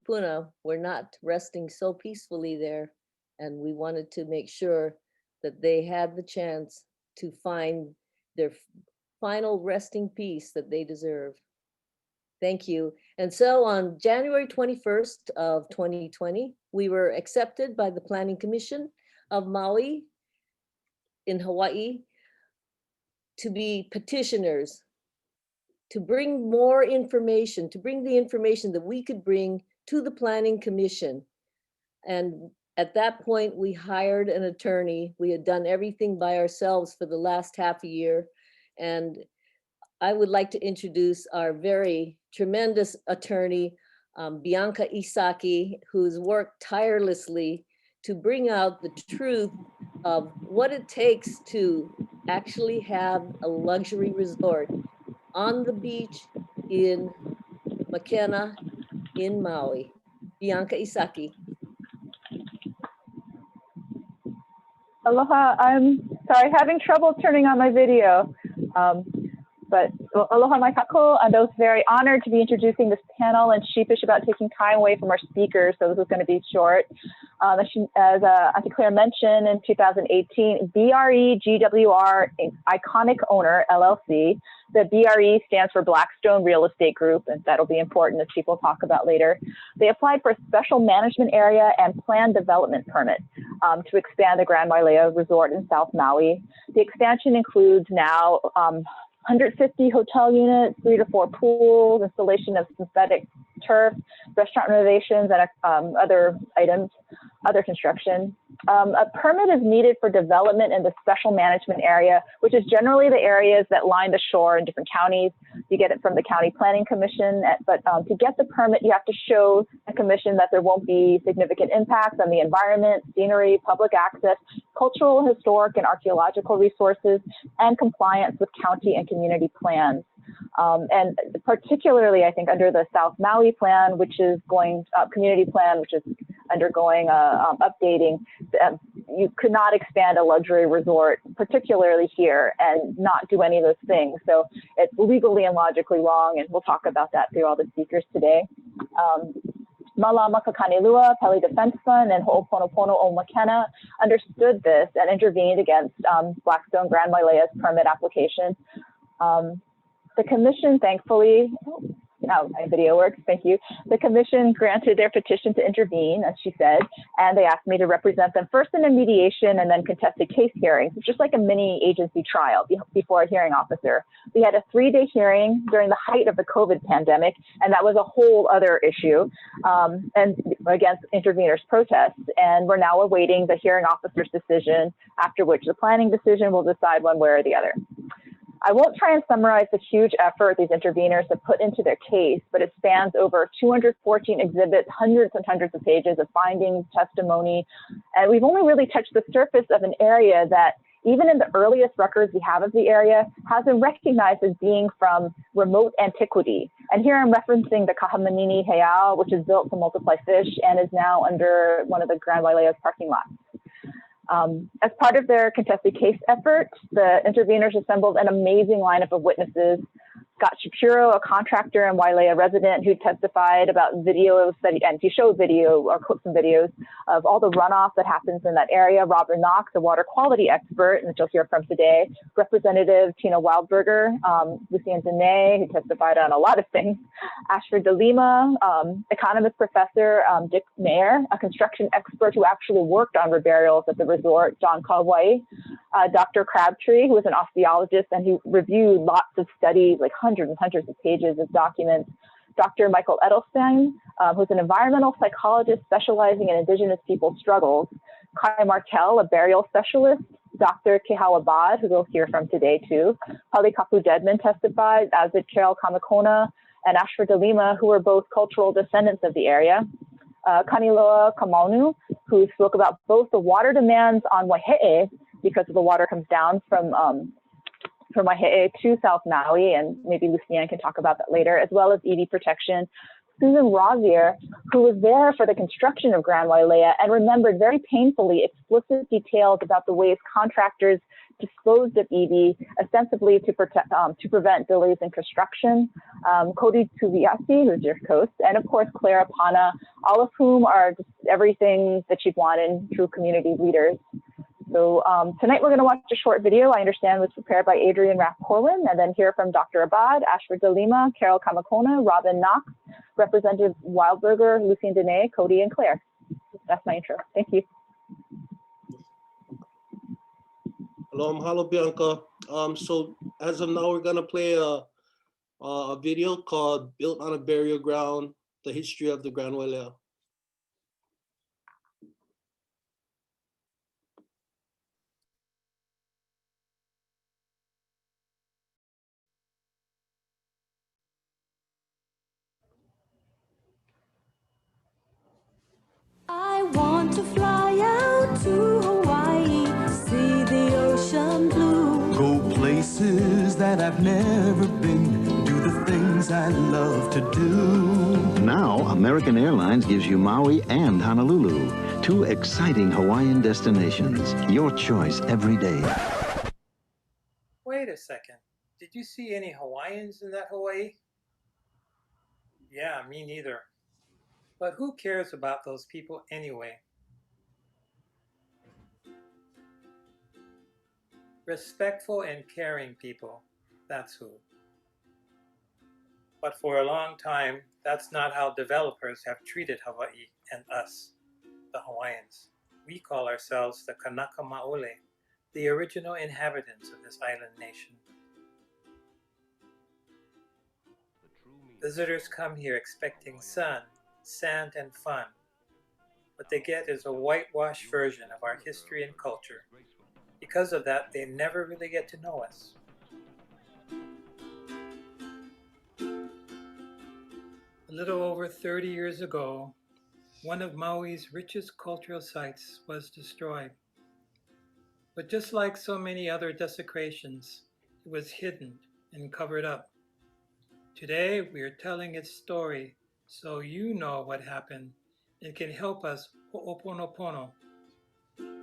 Puna were not resting so peacefully there, and we wanted to make sure that they had the chance to find their final resting peace that they deserve. Thank you. And so on January 21st of 2020, we were accepted by the Planning Commission of Maui in Hawaii to be petitioners, to bring more information, to bring the information that we could bring to the Planning Commission. And at that point, we hired an attorney. We had done everything by ourselves for the last half a year. And I would like to introduce our very tremendous attorney, Bianca Isaki, who's worked tirelessly to bring out the truth of what it takes to actually have a luxury resort on the beach in Makena in Maui. Bianca Isaki. Aloha, I'm sorry, having trouble turning on my video. But aloha mai kako, and I was very honored to be introducing this panel and sheepish about taking time away from our speakers, so this is going to be short. As Auntie Claire mentioned, in 2018, BRE GWR Iconic Owner LLC, the BRE stands for Blackstone Real Estate Group, and that'll be important as people talk about later. They applied for a special management area and planned development permit to expand the Grand Wailea Resort in South Maui. The expansion includes now 150 hotel units, 3 to 4 pools, installation of synthetic turf, restaurant renovations, and other items, other construction. A permit is needed for development in the special management area, which is generally the areas that line the shore in different counties. You get it from the County Planning Commission, but to get the permit, you have to show the commission that there won't be significant impacts on the environment, scenery, public access, cultural, historic, and archaeological resources, and compliance with county and community plans. And particularly, I think, under the South Maui plan, which is going, community plan, which is undergoing updating, you could not expand a luxury resort, particularly here, and not do any of those things. So it's legally and logically wrong, and we'll talk about that through all the speakers today. Malama Kakanilua, Pele Defense Fund, and Ho'oponopono o Makena understood this and intervened against Blackstone Grand Wailea's permit application. The commission, thankfully, my video works, thank you. The commission granted their petition to intervene, as she said, and they asked me to represent them first in a mediation and then contested case hearings, just like a mini agency trial before a hearing officer. We had a 3-day hearing during the height of the COVID pandemic, and that was a whole other issue, and against interveners' protests. And we're now awaiting the hearing officer's decision, after which the planning decision will decide one way or the other. I won't try and summarize the huge effort these interveners have put into their case, but it spans over 214 exhibits, hundreds and hundreds of pages of findings, testimony, and we've only really touched the surface of an area that, even in the earliest records we have of the area, has been recognized as being from remote antiquity. And here I'm referencing the Kahamanini Heiau, which is built to multiply fish and is now under one of the Grand Wailea's parking lots. As part of their contested case effort, the interveners assembled an amazing lineup of witnesses. Scott Shapiro, a contractor and Wailea resident who testified about videos and he showed video or clips and videos of all the runoff that happens in that area. Robert Knox, a water quality expert, and you'll hear from today. Representative Tina Wildberger, Lucian Dene, who testified on a lot of things. Ashford de Lima, economist professor Dick Mayer, a construction expert who actually worked on reburials at the resort, John Kawai. Dr. Crabtree, who was an osteologist and who reviewed lots of studies, like hundreds and hundreds of pages of documents. Dr. Michael Edelstein, who's an environmental psychologist specializing in Indigenous people's struggles. Kai Martel, a burial specialist. Dr. Kehawa Bad, who we'll hear from today too. Palikapu Dedman testified, as did Carol Kamakona and Ashford de Lima, who were both cultural descendants of the area. Kaniloa Kamaunu, who spoke about both the water demands on Waihe'e, because the water comes down from Waihe'e to South Maui, and maybe Lucian can talk about that later, as well as EV protection. Susan Rosier, who was there for the construction of Grand Wailea and remembered very painfully explicit details about the ways contractors disposed of EV ostensibly to prevent delays in construction. Cody Tuviasi, who's your host, and of course Clara Pana, all of whom are just everything that you'd want in true community leaders. So tonight we're going to watch a short video I understand was prepared by Adrian Rapp-Corwin, and then hear from Dr. Abad, Ashford de Lima, Carol Kamakona, Robin Knox, Representative Wildberger, Lucien Dene, Cody, and Claire. That's my intro. Thank you. Hello, mahalo Bianca. So as of now, we're gonna play a video called "Built on a Burial Ground: The History of the Grand Wailea." I want to fly out to Hawaii, see the ocean blue. Go places that I've never been, do the things I love to do. Now, American Airlines gives you Maui and Honolulu, two exciting Hawaiian destinations. Your choice every day. Wait a second. Did you see any Hawaiians in that Hawaii? Yeah, me neither. But who cares about those people anyway? Respectful and caring people, that's who. But for a long time, that's not how developers have treated Hawaii and us, the Hawaiians. We call ourselves the Kanaka Maoli, the original inhabitants of this island nation. Visitors come here expecting sun, sand, and fun. What they get is a whitewashed version of our history and culture. Because of that, they never really get to know us. A little over 30 years ago, one of Maui's richest cultural sites was destroyed. But just like so many other desecrations, it was hidden and covered up. Today, we are telling its story so you know what happened and can help us ho'oponopono,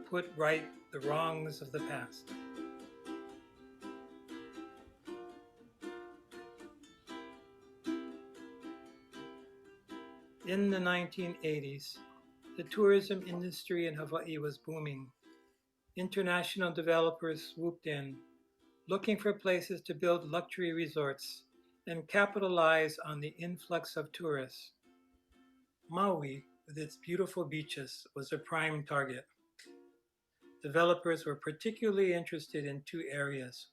put right the wrongs of the past. In the 1980s, the tourism industry in Hawaii was booming. International developers swooped in, looking for places to build luxury resorts and capitalize on the influx of tourists. Maui, with its beautiful beaches, was a prime target. Developers were particularly interested in two areas,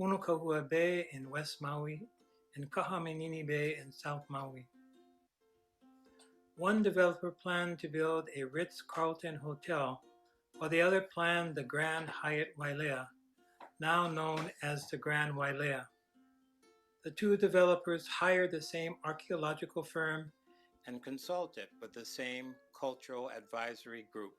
Punukahua Bay in West Maui and Kahamenini Bay in South Maui. One developer planned to build a Ritz-Carlton hotel, while the other planned the Grand Hyatt Wailea, now known as the Grand Wailea. The two developers hired the same archaeological firm and consulted with the same cultural advisory group.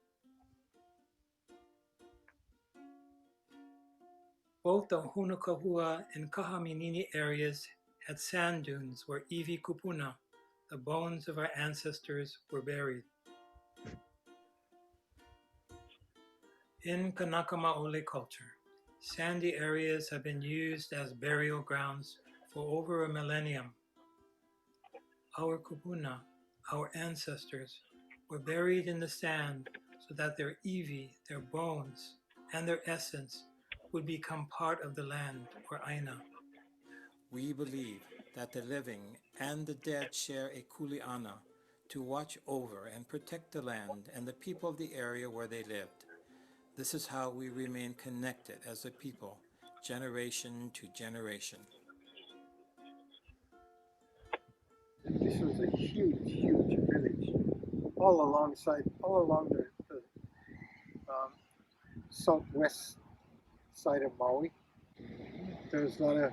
Both the Hunukahua and Kahamenini areas had sand dunes where iwi kupuna, the bones of our ancestors, were buried. In Kanaka Maoli culture, sandy areas have been used as burial grounds for over a millennium. Our kupuna, our ancestors, were buried in the sand so that their iwi, their bones, and their essence would become part of the land, or aina. We believe that the living and the dead share a kuleana to watch over and protect the land and the people of the area where they lived. This is how we remain connected as a people, generation to generation. This was a huge, huge village, all along the southwest side of Maui. There was a lot of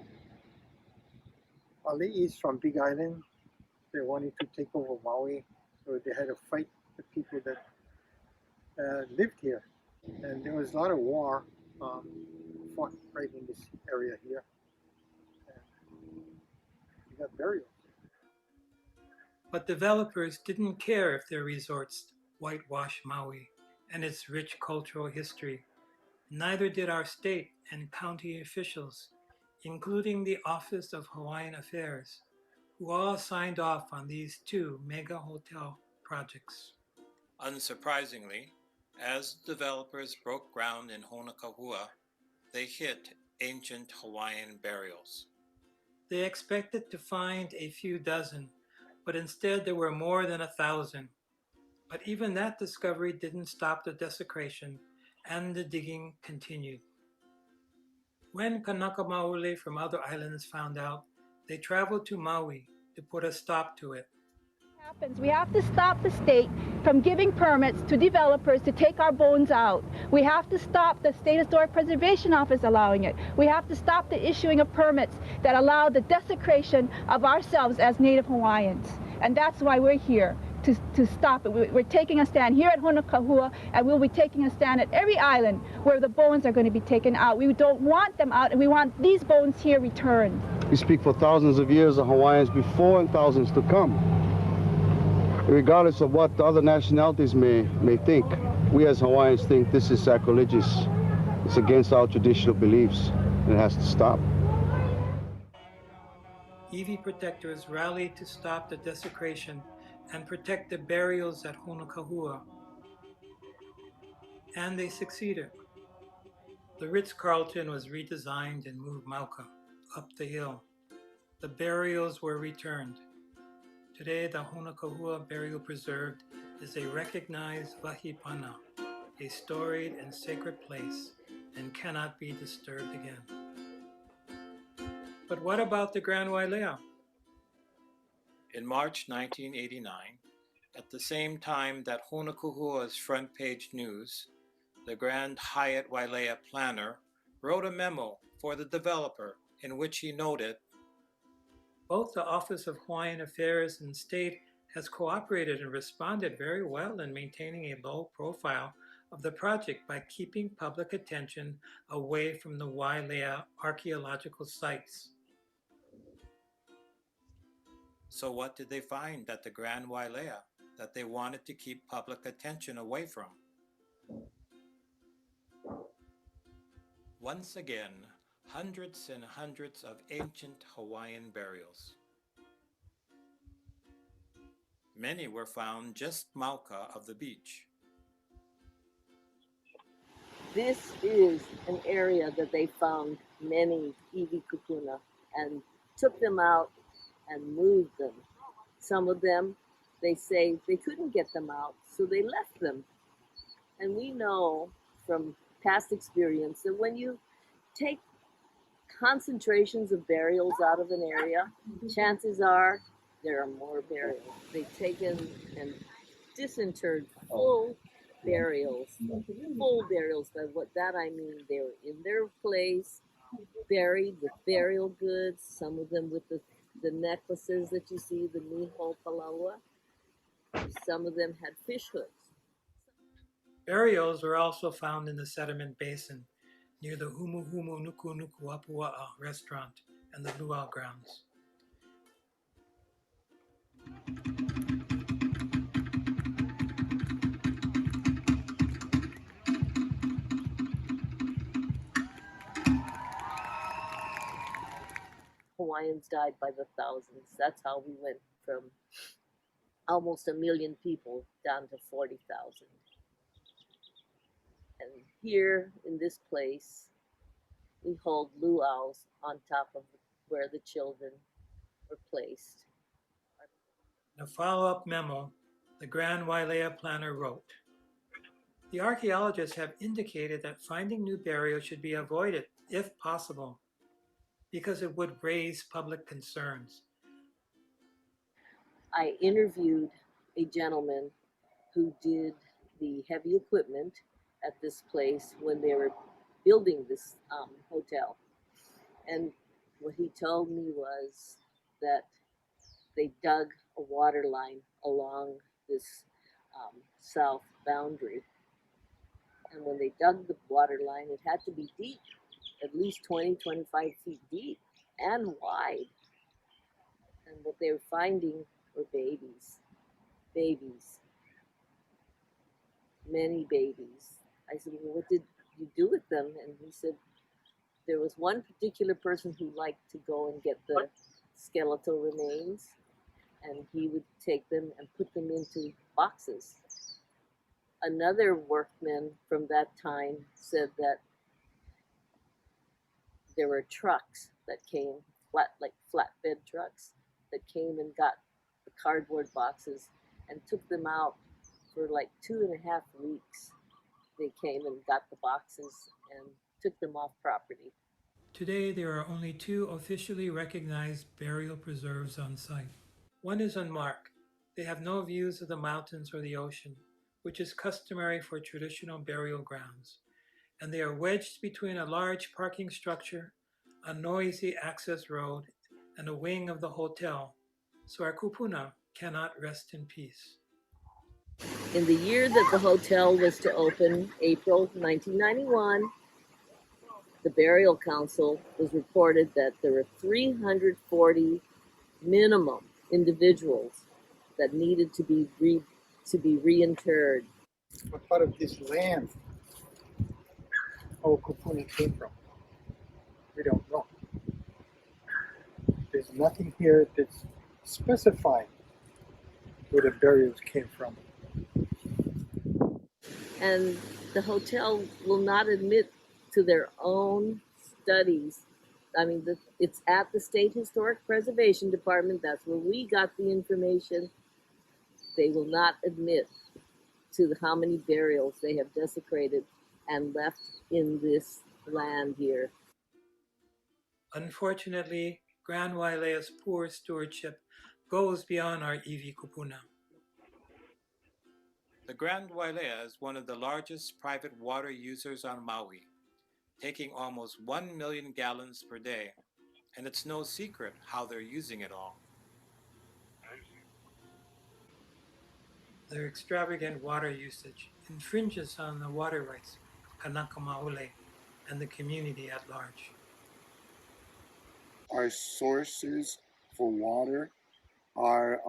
Ali'is from Big Island. They wanted to take over Maui, so they had to fight the people that lived here. And there was a lot of war fought right in this area here. And we got burials. But developers didn't care if their resorts whitewashed Maui and its rich cultural history. Neither did our state and county officials, including the Office of Hawaiian Affairs, who all signed off on these two mega hotel projects. Unsurprisingly, as developers broke ground in Honokahua, they hit ancient Hawaiian burials. They expected to find a few dozen, but instead there were more than 1,000. But even that discovery didn't stop the desecration, and the digging continued. When Kanaka Maoli from other islands found out, they traveled to Maui to put a stop to it. We have to stop the state from giving permits to developers to take our bones out. We have to stop the State Historic Preservation Office allowing it. We have to stop the issuing of permits that allow the desecration of ourselves as Native Hawaiians. And that's why we're here, to stop it. We're taking a stand here at Honokahua, and we'll be taking a stand at every island where the bones are going to be taken out. We don't want them out, and we want these bones here returned. We speak for thousands of years of Hawaiians before and thousands to come. Regardless of what the other nationalities may think, we as Hawaiians think this is sacrilegious. It's against our traditional beliefs, and it has to stop. Iwi protectors rallied to stop the desecration and protect the burials at Honokahua. And they succeeded. The Ritz-Carlton was redesigned and moved Mauka up the hill. The burials were returned. Today, the Honokahua Burial Preserve is a recognized wahipana, a storied and sacred place, and cannot be disturbed again. But what about the Grand Wailea? In March 1989, at the same time that Honokahua's front page news, the Grand Hyatt Wailea planner wrote a memo for the developer in which he noted, both the Office of Hawaiian Affairs and State has cooperated and responded very well in maintaining a low profile of the project by keeping public attention away from the Wailea archaeological sites. So what did they find at the Grand Wailea that they wanted to keep public attention away from? Once again, hundreds and hundreds of ancient Hawaiian burials. Many were found just mauka of the beach. This is an area that they found many iwi kupuna and took them out and moved them. Some of them, they say they couldn't get them out, so they left them. And we know from past experience that when you take concentrations of burials out of an area, chances are there are more burials. They've taken and disinterred full burials. By what that I mean, they were in their place, buried with burial goods, some of them with the necklaces that you see, the miho palaua. Some of them had fish hooks. Burials were also found in the sediment basin near the Humu Humu Nuku Nuku Apua'a restaurant and the luau grounds. Hawaiians died by the thousands. That's how we went from almost 1 million people down to 40,000. And here in this place, we hold luau's on top of where the children were placed. In a follow-up memo, the Grand Wailea planner wrote, the archaeologists have indicated that finding new burials should be avoided, if possible, because it would raise public concerns. I interviewed a gentleman who did the heavy equipment at this place when they were building this hotel. And what he told me was that they dug a water line along this south boundary. And when they dug the water line, it had to be deep, at least 20, 25 feet deep and wide. And what they were finding were babies, many babies. I said, well, you do with them? And he said there was one particular person who liked to go and get the skeletal remains, and he would take them and put them into boxes. Another workman from that time said that there were trucks that came, like flatbed trucks, that came and got the cardboard boxes and took them out for like 2.5 weeks. They came and got the boxes and took them off property. Today, there are only 2 officially recognized burial preserves on site. One is unmarked. They have no views of the mountains or the ocean, which is customary for traditional burial grounds, and they are wedged between a large parking structure, a noisy access road, and a wing of the hotel, so our kupuna cannot rest in peace. In the year that the hotel was to open, April 1991, the burial council was reported that there were 340 minimum individuals that needed to be reinterred. What part of this land our kupuna came from? We don't know. There's nothing here that's specified where the burials came from. And the hotel will not admit to their own studies. I mean, it's at the State Historic Preservation Department. That's where we got the information. They will not admit to how many burials they have desecrated and left in this land here. Unfortunately, Grand Wailea's poor stewardship goes beyond our iwi kupuna. The Grand Wailea is one of the largest private water users on Maui, taking almost 1 million gallons per day, and it's no secret how they're using it all. Their extravagant water usage infringes on the water rights of Kanaka Maoli and the community at large. Our sources for water are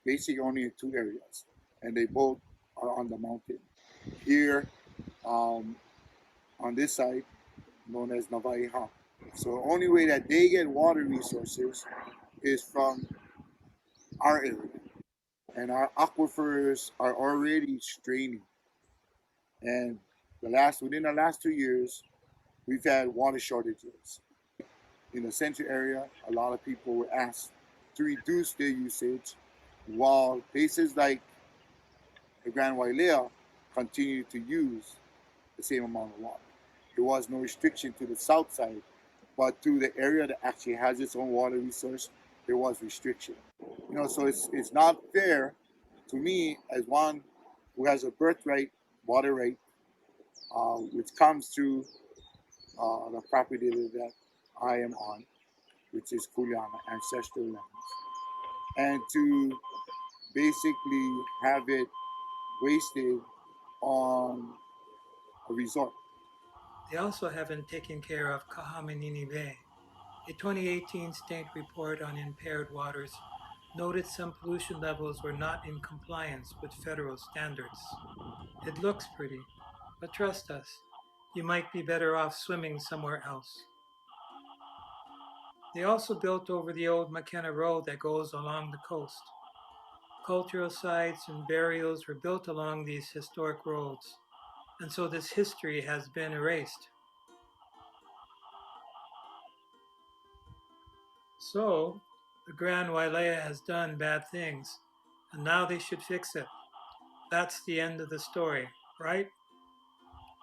basically only in 2 areas, and they both are on the mountain. Here, on this side, known as Navaiha. So the only way that they get water resources is from our area. And our aquifers are already straining. And within the last 2 years, we've had water shortages. In the central area, a lot of people were asked to reduce their usage, while places like the Grand Wailea continue to use the same amount of water. There was no restriction to the south side, but to the area that actually has its own water resource, there was restriction. So it's not fair to me as one who has a birthright, water right, which comes through the property that I am on, which is Kuleana, ancestral lands, and to basically have it wasted on a resort. They also haven't taken care of Kahamanini Bay. A 2018 state report on impaired waters noted some pollution levels were not in compliance with federal standards. It looks pretty, but trust us, you might be better off swimming somewhere else. They also built over the old McKenna Road that goes along the coast. Cultural sites and burials were built along these historic roads, and so this history has been erased. So, the Grand Wailea has done bad things, and now they should fix it. That's the end of the story, right?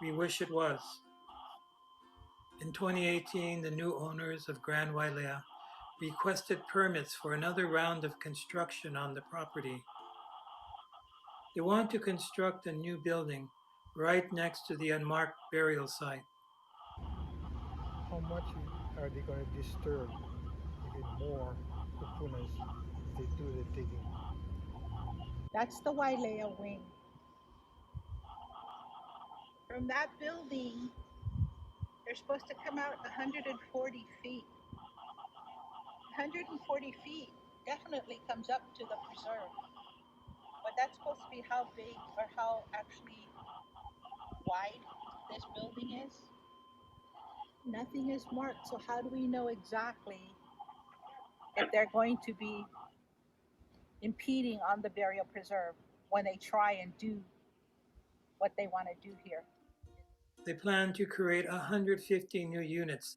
We wish it was. In 2018, the new owners of Grand Wailea requested permits for another round of construction on the property. They want to construct a new building right next to the unmarked burial site. How much are they going to disturb even more kupunas if they do the digging? That's the Wailea wing. From that building, they're supposed to come out 140 feet. 140 feet definitely comes up to the preserve. But that's supposed to be how big or how actually wide this building is? Nothing is marked, so how do we know exactly if they're going to be impeding on the burial preserve when they try and do what they want to do here? They plan to create 150 new units.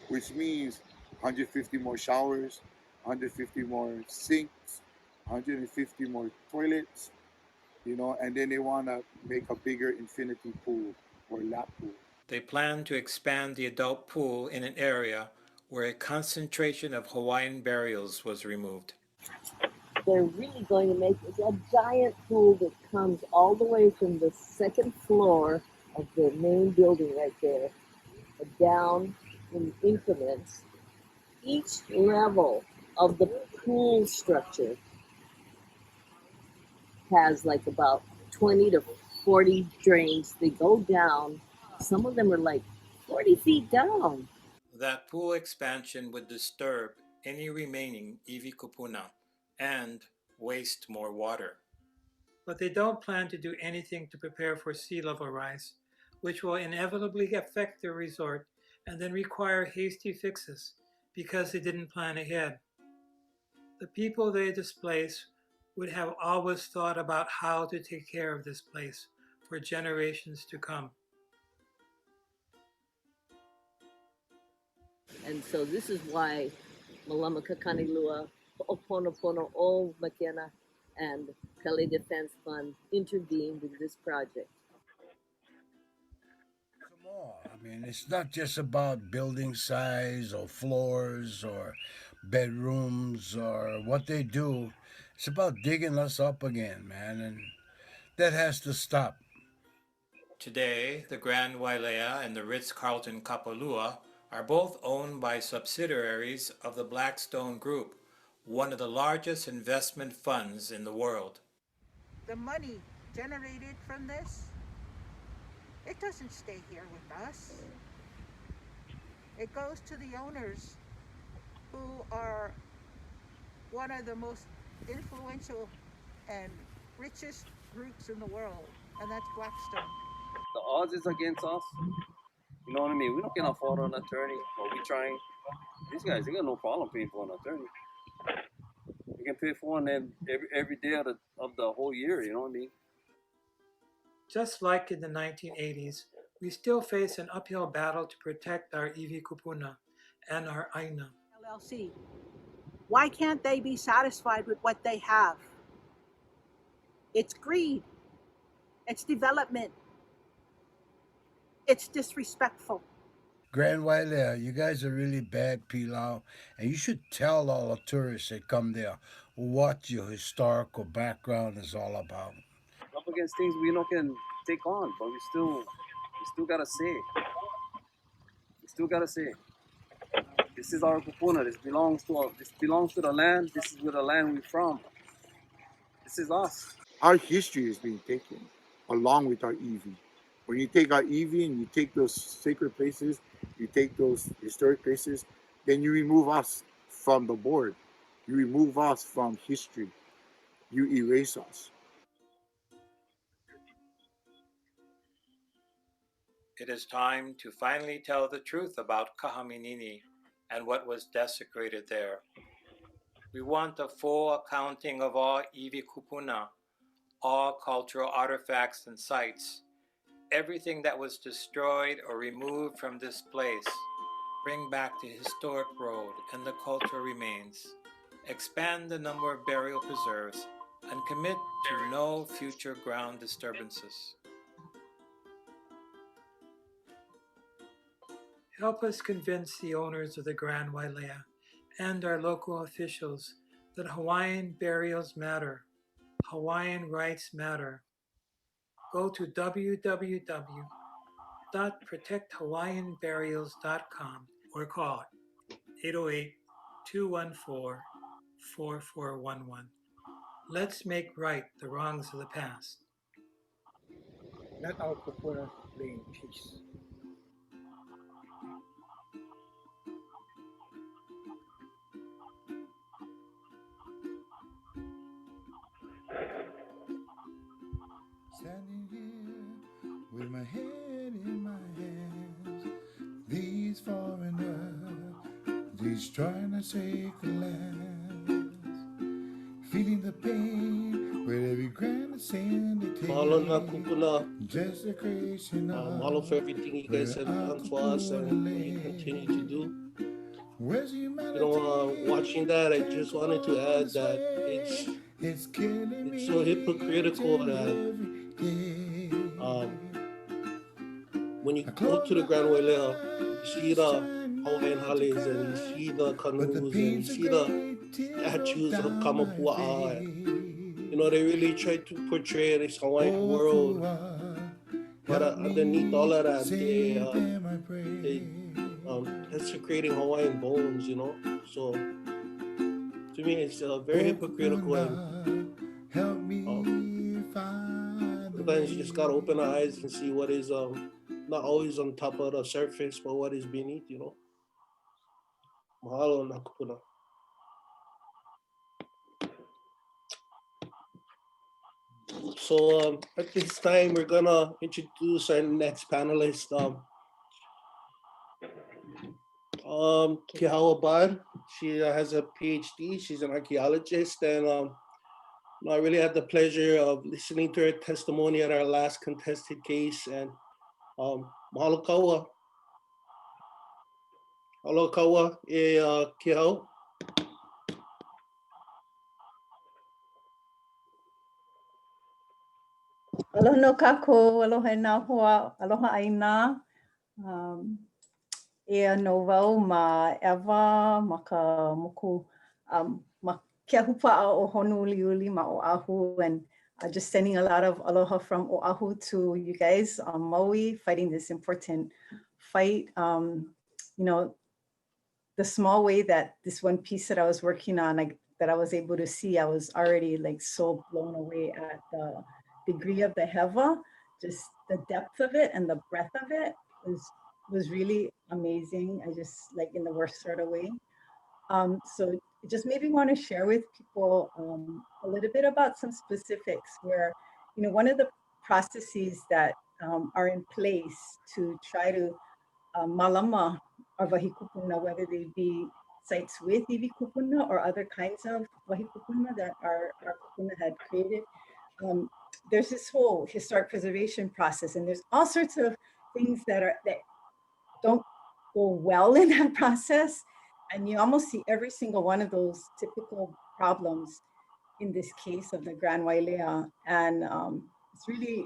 Which means 150 more showers, 150 more sinks, 150 more toilets, and then they want to make a bigger infinity pool or lap pool. They plan to expand the adult pool in an area where a concentration of Hawaiian burials was removed. They're really going to make a giant pool that comes all the way from the second floor of the main building right there, down in increments. Each level of the pool structure has like about 20 to 40 drains. They go down. Some of them are like 40 feet down. That pool expansion would disturb any remaining iwi kupuna and waste more water. But they don't plan to do anything to prepare for sea level rise, which will inevitably affect their resort and then require hasty fixes because they didn't plan ahead. The people they displace would have always thought about how to take care of this place for generations to come. And so this is why Malama Kakanilua, Ho'oponopono O Makena, and Pele Defense Fund intervened in this project. I mean, it's not just about building size or floors or bedrooms or what they do. It's about digging us up again, man, and that has to stop. Today, the Grand Wailea and the Ritz-Carlton Kapalua are both owned by subsidiaries of the Blackstone Group, one of the largest investment funds in the world. The money generated from this, it doesn't stay here with us. It goes to the owners who are one of the most influential and richest groups in the world, and that's Blackstone. The odds is against us. You know what I mean? We don't can afford an attorney, but we trying. These guys, they got no problem paying for an attorney. You can pay for one every day of the whole year. You know what I mean? Just like in the 1980s, we still face an uphill battle to protect our iwi kupuna and our aina. LLC. Why can't they be satisfied with what they have? It's greed. It's development. It's disrespectful. Grand Wailea, you guys are really bad, Pilau, and you should tell all the tourists that come there what your historical background is all about. Up against things we not can take on, but we still gotta say. We still gotta say. This is our kupuna. This belongs to us. This belongs to the land. This is where the land we're from. This is us. Our history is being taken along with our iwi. When you take our iwi and you take those sacred places, you take those historic places, then you remove us from the board. You remove us from history. You erase us. It is time to finally tell the truth about Kahaminini and what was desecrated there. We want a full accounting of all iwi kupuna, all cultural artifacts and sites, everything that was destroyed or removed from this place. Bring back the historic road and the cultural remains. Expand the number of burial preserves and commit to no future ground disturbances. Help us convince the owners of the Grand Wailea and our local officials that Hawaiian burials matter. Hawaiian rights matter. Go to www.protecthawaiianburials.com or call 808-214-4411. Let's make right the wrongs of the past. Let our kupuna lay in peace. Standing here with my head in my hands. These foreigners, these trying to take the land, feeling the pain with every grain of sand they Mahalo na take. kupuna. Just a creation Mahalo for everything you guys have done for us and what you continue to do. Where's You humanity? know, watching that, I just wanted to add that It's killing it's me so hypocritical each and that every day. when you go to the Grand Wailea, you see the Hawaiian hales and you see the canoes and you see the statues of Kamapua'a. You know, they really try to portray this Hawaiian world, but underneath all of that, they desecrating Hawaiian bones. You know, so to me, it's very hypocritical and sometimes you just gotta open our eyes and see what is not always on top of the surface, but what is beneath, you know. Mahalo na kupuna. So at this time, we're gonna introduce our next panelist, Kihawa Bad. She has a PhD. She's an archaeologist, and I really had the pleasure of listening to her testimony at our last contested case. And mahalo kaua. Aloha kaua e Kihau. Aloha no kako, aloha nā hoa, aloha aina. Ea no wau ma Eva, ma ka moku, ma ke hupa'a o Honouliuli ma Oahu, and just sending a lot of aloha from Oahu to you guys on Maui, fighting this important fight. You know, the small way that this one piece that I was working on, that I was able to see, I was already like so blown away at the degree of the heva, just the depth of it and the breadth of it was really amazing. I just like in the worst sort of way. So it just made me want to share with people a little bit about some specifics where, you know, one of the processes that are in place to try to malama or wahikupuna, whether they be sites with iwi kupuna or other kinds of wahikupuna that our kupuna had created. There's this whole historic preservation process, and there's all sorts of things that don't go well in that process. And you almost see every single one of those typical problems in this case of the Grand Wailea. And it's really,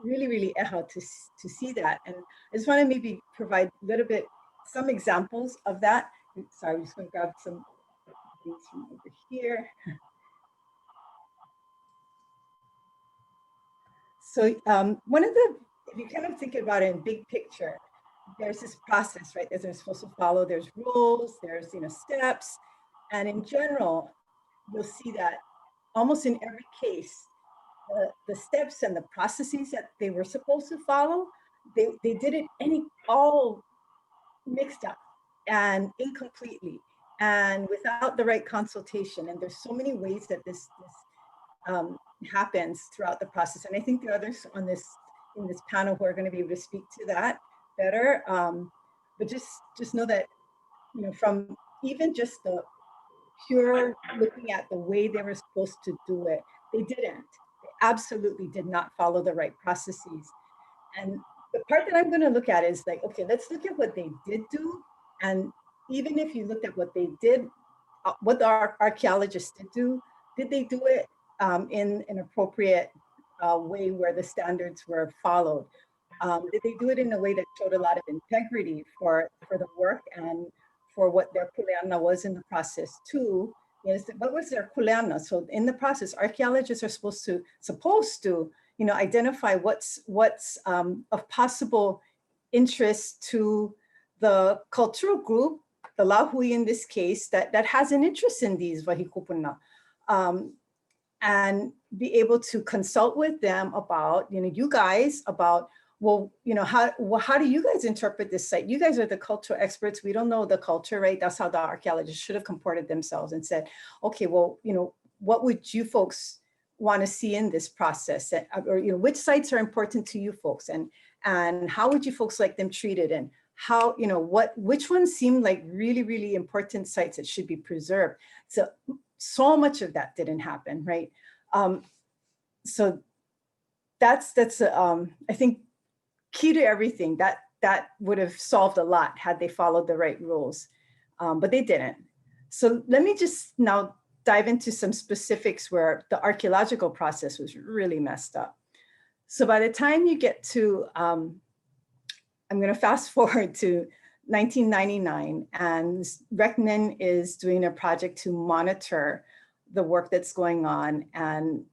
really, really eha to see that. And I just want to maybe provide a little bit, some examples of that. Sorry, I'm just going to grab some things from over here. So one of the, if you kind of think about it in big picture, there's this process, right, that they're supposed to follow. There's rules, there's, you know, steps. And in general, you'll see that almost in every case, the steps and the processes that they were supposed to follow, they did it all mixed up and incompletely and without the right consultation. And there's so many ways that this happens throughout the process. And I think the others on this, in this panel who are going to be able to speak to that better. But just know that, you know, from even just the pure looking at the way they were supposed to do it, they didn't. They absolutely did not follow the right processes. And the part that I'm going to look at is like, okay, let's look at what they did do. And even if you looked at what they did, what our archaeologists did they do it in an appropriate way where the standards were followed? Did they do it in a way that showed a lot of integrity for the work and for what their kuleana was in the process too? Is what was their kuleana? So in the process, archaeologists are supposed to, you know, identify what's of possible interest to the cultural group, the Lahui in this case, that has an interest in these wahikupuna. And be able to consult with them about, you know, you guys about, well, you know, how do you guys interpret this site? You guys are the cultural experts. We don't know the culture, right? That's how the archaeologists should have comported themselves and said, okay, well, you know, what would you folks want to see in this process? Or, you know, which sites are important to you folks? And and how would you folks like them treated, and how, you know, which ones seemed like really, really important sites that should be preserved. So much of that didn't happen, right? So that's I think key to everything. That would have solved a lot had they followed the right rules, but they didn't. So let me just now dive into some specifics where the archaeological process was really messed up. So by the time you get to, I'm going to fast forward to 1999, and RecNen is doing a project to monitor the work that's going on. And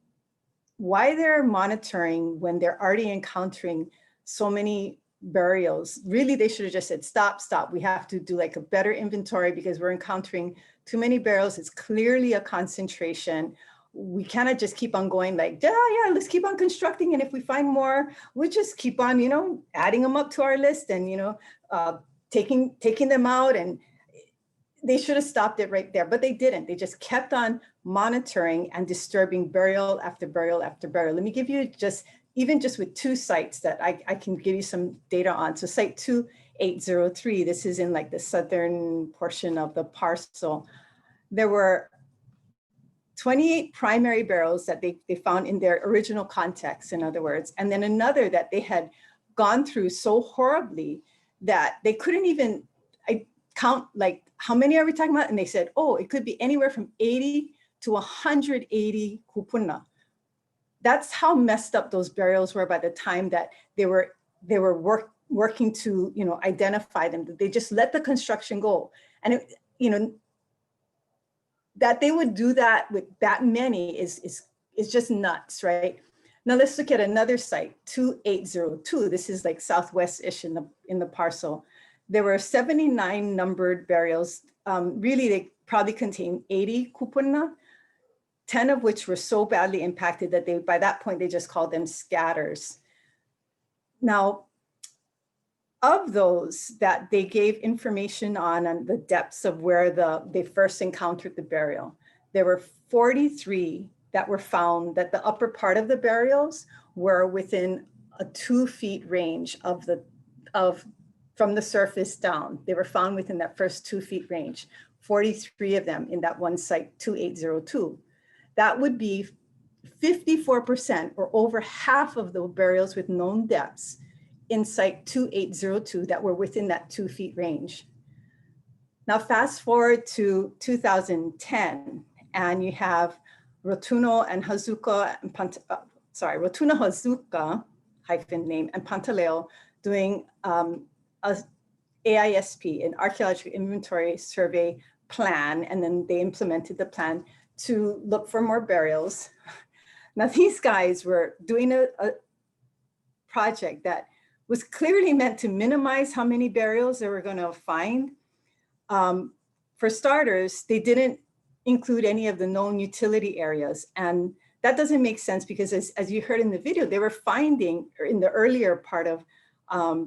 why they're monitoring when they're already encountering so many burials, really they should have just said, stop, we have to do like a better inventory because we're encountering too many burials. It's clearly a concentration. We cannot just keep on going like, yeah, let's keep on constructing. And if we find more, we'll just keep on, you know, adding them up to our list and, you know, taking them out. And they should have stopped it right there, but they didn't. They just kept on monitoring and disturbing burial after burial after burial. Let me give you even just with 2 sites that I can give you some data on. So site 2803, this is in like the southern portion of the parcel. There were 28 primary burials that they found in their original context, in other words, and then another that they had gone through so horribly that they couldn't even count, like, how many are we talking about? And they said, oh, it could be anywhere from 80 to 180 kupuna. That's how messed up those burials were by the time that they were working to, you know, identify them. They just let the construction go. And it, you know, that they would do that with that many is just nuts, right? Now let's look at another site, 2802. This is like southwest-ish in the parcel. There were 79 numbered burials. Really, they probably contain 80 kupuna, 10 of which were so badly impacted that by that point, they just called them scatters. Now, of those that they gave information on the depths of where they first encountered the burial, there were 43 that were found that the upper part of the burials were within a 2 feet range from the surface down. They were found within that first 2 feet range, 43 of them in that one site, 2802. That would be 54%, or over half of the burials with known depths in site 2802 that were within that 2 feet range. Now fast forward to 2010, and you have Rotuno and Hazuka, Rotuno Hazuka -name and Pantaleo doing a AISP, an archaeological inventory survey plan, and then they implemented the plan to look for more burials. Now these guys were doing a project that was clearly meant to minimize how many burials they were going to find. For starters, they didn't include any of the known utility areas. And that doesn't make sense because as you heard in the video, they were finding, or in the earlier part of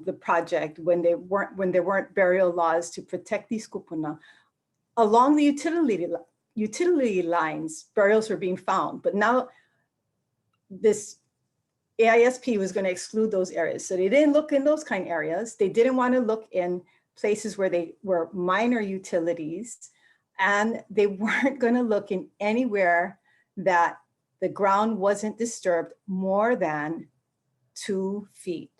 the project, when there weren't burial laws to protect these kupuna, along the utility lines, burials were being found. But now this AISP was going to exclude those areas. So they didn't look in those kind of areas. They didn't want to look in places where they were minor utilities, and they weren't going to look in anywhere that the ground wasn't disturbed more than 2 feet.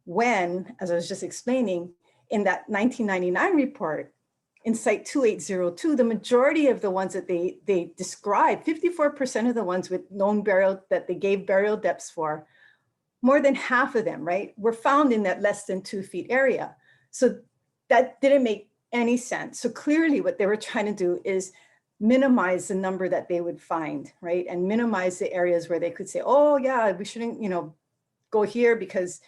When, as I was just explaining, in that 1999 report, in site 2802, the majority of the ones that they described, 54% of the ones with known burial that they gave burial depths for, more than half of them, right, were found in that less than 2 feet area. So that didn't make any sense. So clearly what they were trying to do is minimize the number that they would find, right? And minimize the areas where they could say, oh yeah, we shouldn't, you know, go here because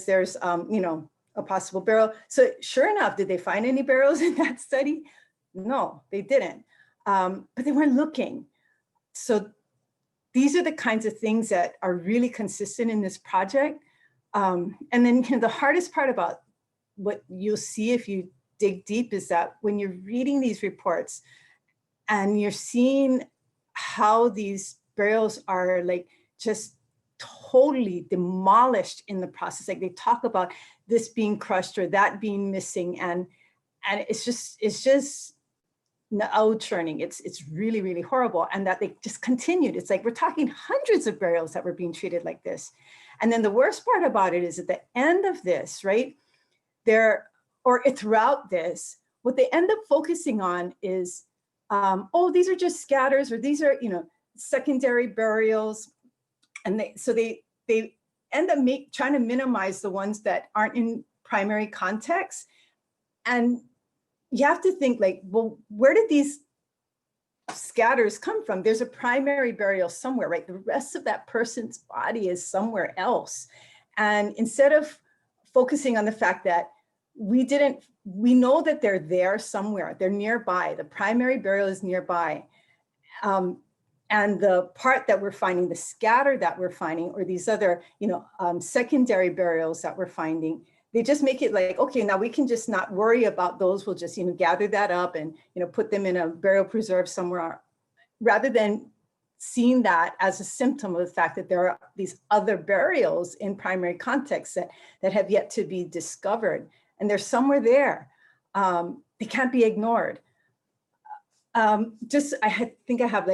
there's, you know, a possible burial. So sure enough, did they find any burials in that study? No, they didn't, but they weren't looking. So these are the kinds of things that are really consistent in this project. And then, you know, the hardest part about what you'll see if you dig deep is that when you're reading these reports and you're seeing how these burials are like just totally demolished in the process. Like they talk about this being crushed or that being missing, and it's just no churning. It's really, really horrible. And that they just continued. It's like we're talking hundreds of burials that were being treated like this. And then the worst part about it is at the end of this, right, throughout this, what they end up focusing on is, oh, these are just scatters, or these are, secondary burials. And they end up trying to minimize the ones that aren't in primary context. And you have to think like, well, where did these scatters come from? There's a primary burial somewhere, right? The rest of that person's body is somewhere else. And instead of focusing on the fact that we know that they're there somewhere, they're nearby, the primary burial is nearby. And the part that we're finding, the scatter that we're finding, or these other, secondary burials that we're finding, they just make it like, okay, now we can just not worry about those. We'll just, gather that up and, put them in a burial preserve somewhere, rather than seeing that as a symptom of the fact that there are these other burials in primary context that have yet to be discovered. And they're somewhere there. They can't be ignored. I think I have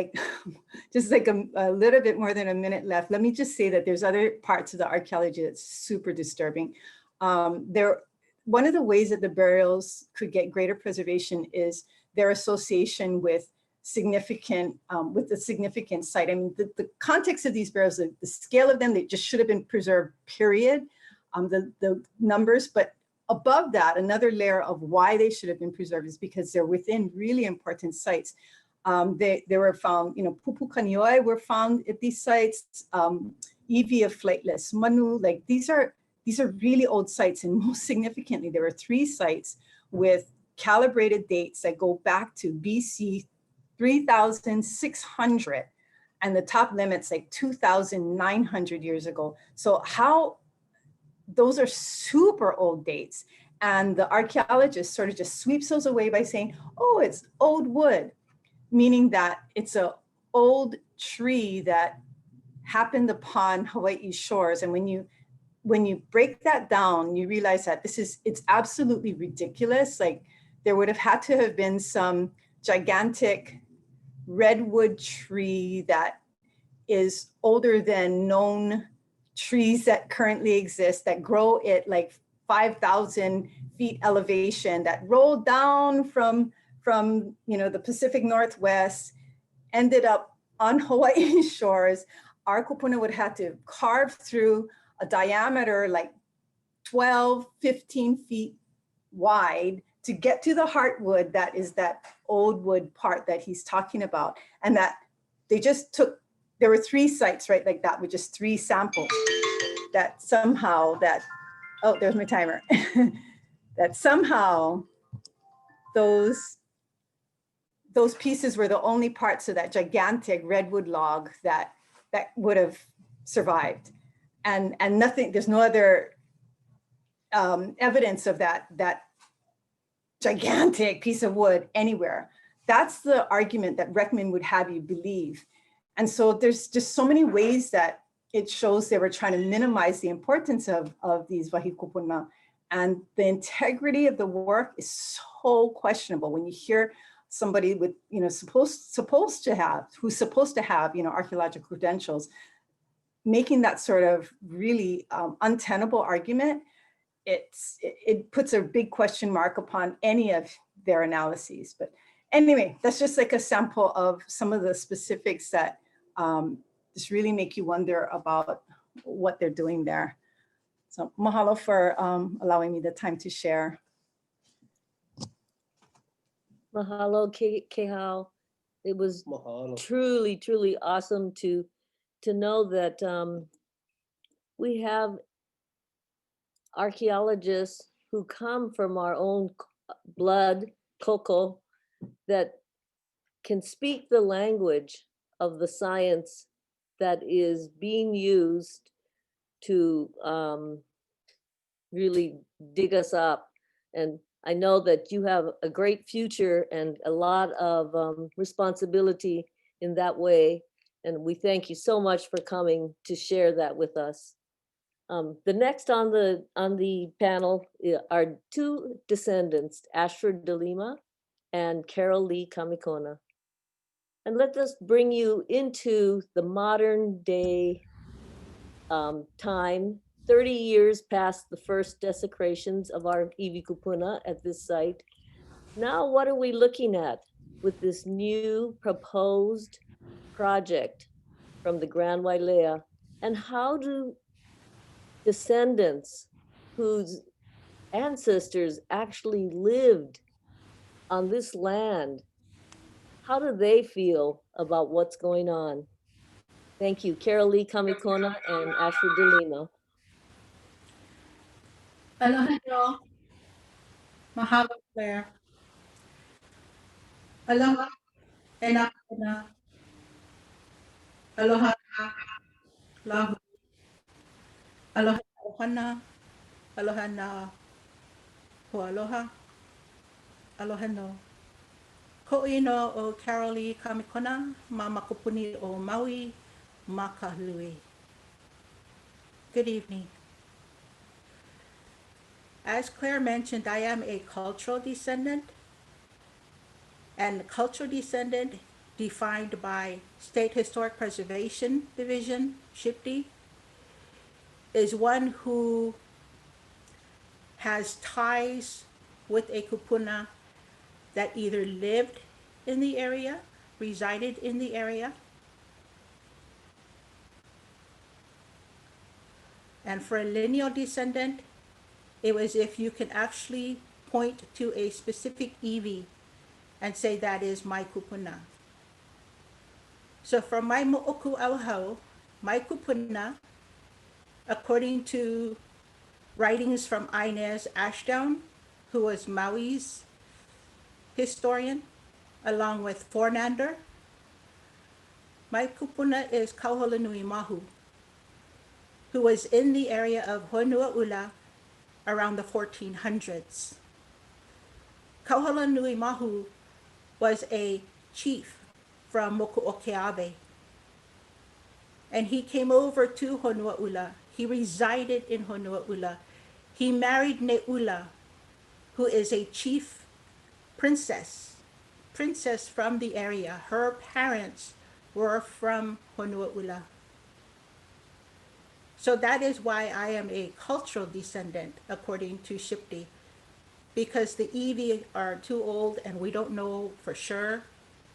just a little bit more than a minute left. Let me just say that there's other parts of the archaeology that's super disturbing. One of the ways that the burials could get greater preservation is their association with the significant site. I mean, the context of these burials, the scale of them, they just should have been preserved, period. The numbers, but above that, another layer of why they should have been preserved is because they're within really important sites. They were found, pupu kanioi were found at these sites, iwi of flightless manu, like these are really old sites. And most significantly, there were 3 sites with calibrated dates that go back to BC 3,600, and the top limit's like 2,900 years ago. So those are super old dates. And the archaeologist sort of just sweeps those away by saying, oh, it's old wood, meaning that it's an old tree that happened upon Hawaii's shores. And when you break that down, you realize that it's absolutely ridiculous. Like there would have had to have been some gigantic redwood tree that is older than known trees that currently exist, that grow at like 5,000 feet elevation, that rolled down from the Pacific Northwest, ended up on Hawaii's shores. Our kupuna would have to carve through a diameter like 12, 15 feet wide to get to the heartwood that is that old wood part that he's talking about. And that they just took, there were 3 sites, right, like that, with just 3 samples that somehow oh, there's my timer, that somehow those pieces were the only parts of that gigantic redwood log that would have survived. And nothing, there's no other evidence of that gigantic piece of wood anywhere. That's the argument that Reckman would have you believe. And so there's just so many ways that it shows they were trying to minimize the importance of these wahikupuna. And the integrity of the work is so questionable when you hear somebody with, who's supposed to have, archaeological credentials, making that sort of really untenable argument. It puts a big question mark upon any of their analyses. But anyway, that's just like a sample of some of the specifics that just really make you wonder about what they're doing there. So mahalo for allowing me the time to share. Mahalo, Kehao. It was truly, truly awesome to know that we have archaeologists who come from our own blood, koko, that can speak the language of the science that is being used to really dig us up. And I know that you have a great future and a lot of responsibility in that way. And we thank you so much for coming to share that with us. The next on the panel are two descendants, Ashford de Lima and Carol Lee Kamikona. And let us bring you into the modern day time, 30 years past the first desecrations of our iwi kupuna at this site. Now, what are we looking at with this new proposed project from the Grand Wailea? And how do descendants whose ancestors actually lived on this land, how do they feel about what's going on? Thank you, Carol Lee Kamikona and Ashford de Lima. Aloha no. Mahalo Claire. Aloha Enakuna. Aloha Lahu. Aloha Ohana. Aloha na Hoaloha. Aloha no. Ko'ino o Caroli Kamikona, ma makupuni o Maui, ma Kahului. Good evening. As Claire mentioned, I am a cultural descendant, and cultural descendant defined by State Historic Preservation Division, SHPD, is one who has ties with a kupuna that either lived in the area, resided in the area, and for a lineal descendant, it was if you can actually point to a specific iwi and say that is my kupuna. So for my mo'oku auhau, my kupuna, according to writings from Inez Ashdown, who was Maui's historian, along with Fornander, my kupuna is Kauholanui Mahu, who was in the area of Honua'ula around the 1400s. Kauholanui Mahu was a chief from Moku'okeawe, and he came over to Honua'ula. He resided in Honua'ula. He married Ne'ula, who is a chief princess from the area. Her parents were from Honua'ula. So that is why I am a cultural descendant, according to SHPD, because the iwi are too old and we don't know for sure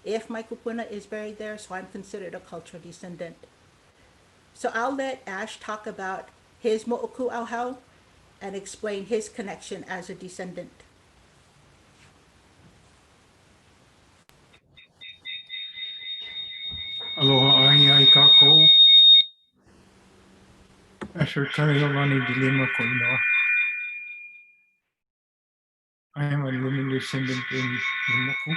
if my kupuna is buried there, so I'm considered a cultural descendant. So I'll let Ash talk about his mo'oku auhau and explain his connection as a descendant. Aloha ahi ai kākou. Asher Kaiolani Dilema Koinoa. I am a living descendant in Moku,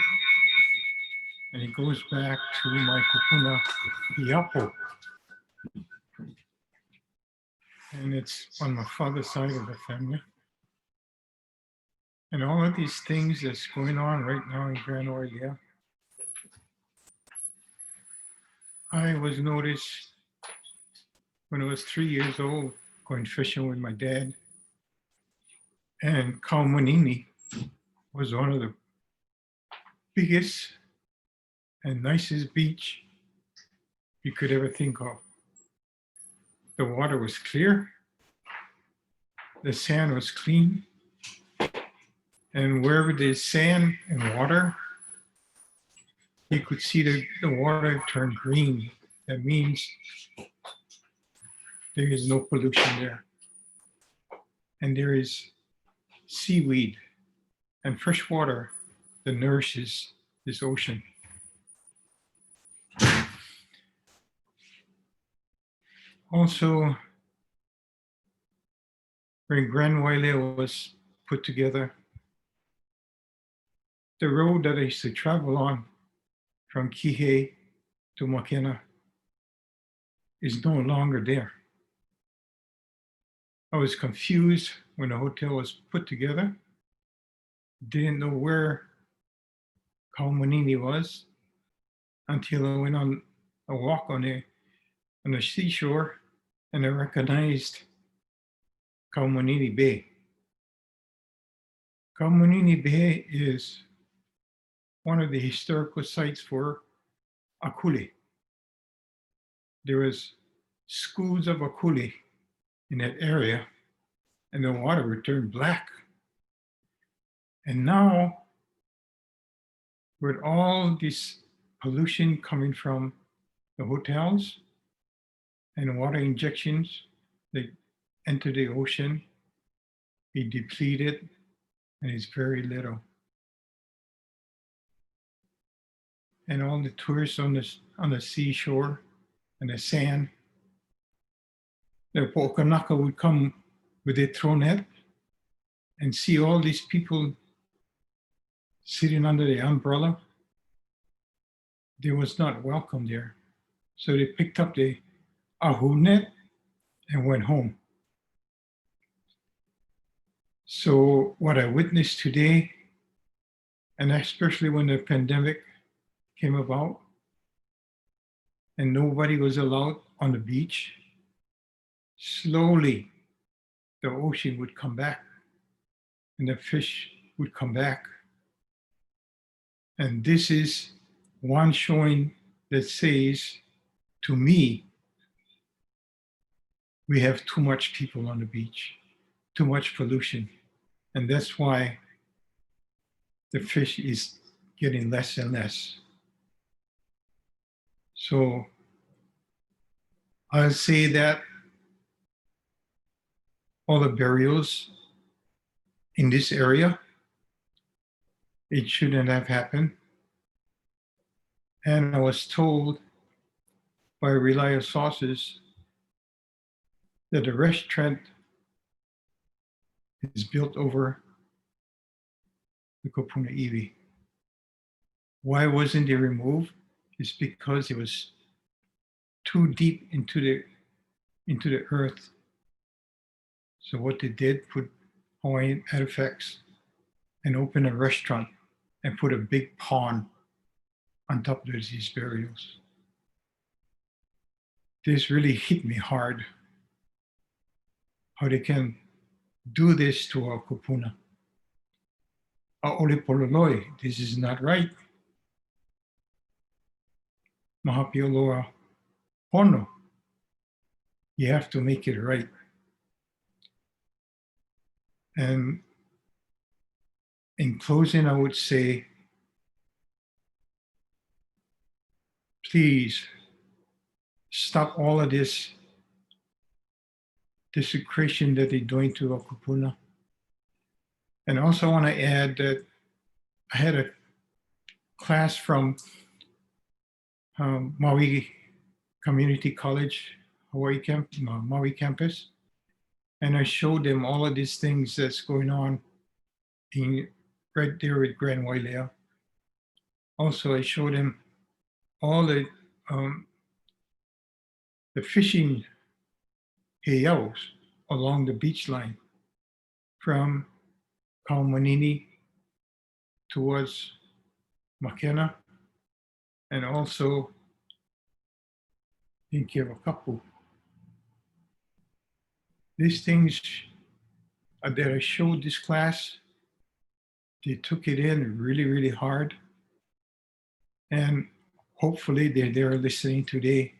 and it goes back to my kupuna Iapo. And it's on my father's side of the family. And all of these things that's going on right now in Grand Wailea, I was noticed when I was 3 years old, going fishing with my dad. And Kaumanini was one of the biggest and nicest beach you could ever think of. The water was clear, the sand was clean, and wherever there's sand and water, you could see the water turn green. That means there is no pollution there. And there is seaweed and fresh water that nourishes this ocean. Also, when Grand Wailea was put together, the road that I used to travel on from Kihei to Makena is no longer there. I was confused when the hotel was put together. Didn't know where Kaumanini was until I went on I walk on the seashore, and I recognized Kaumanini Bay. Kaumanini Bay is one of the historical sites for akule. There was schools of akule in that area, and the water would turn black. And now, with all this pollution coming from the hotels and water injections that enter the ocean, it depleted and it's very little. And all the tourists on the seashore and the sand, the Pokanaka would come with their throw net and see all these people sitting under the umbrella. They was not welcome there. So they picked up the ahu net and went home. So what I witnessed today, and especially when the pandemic came about and nobody was allowed on the beach, slowly the ocean would come back and the fish would come back. And this is one showing that says to me, we have too much people on the beach, too much pollution. And that's why the fish is getting less and less. So I'll say that all the burials in this area, it shouldn't have happened. And I was told by reliable sources that the restaurant is built over the Kopuna Iwi. Why wasn't it removed? It's because it was too deep into the earth. So what they did, put Hawaiian artifacts and open a restaurant and put a big pond on top of these burials. This really hit me hard, how they can do this to our kupuna. Aole pololoi, this is not right. Mahapioloa pono, you have to make it right. And in closing, I would say, please stop all of this desecration that they're doing to our kupuna. And also I want to add that I had a class from Maui Community College, Maui campus, and I showed them all of these things that's going on right there with Grand Wailea. Also, I showed them all the fishing heiaus along the beach line from Kaumanini towards Makena and also in Kiwakapu. These things that I showed this class, they took it in really, really hard. And hopefully they're listening today.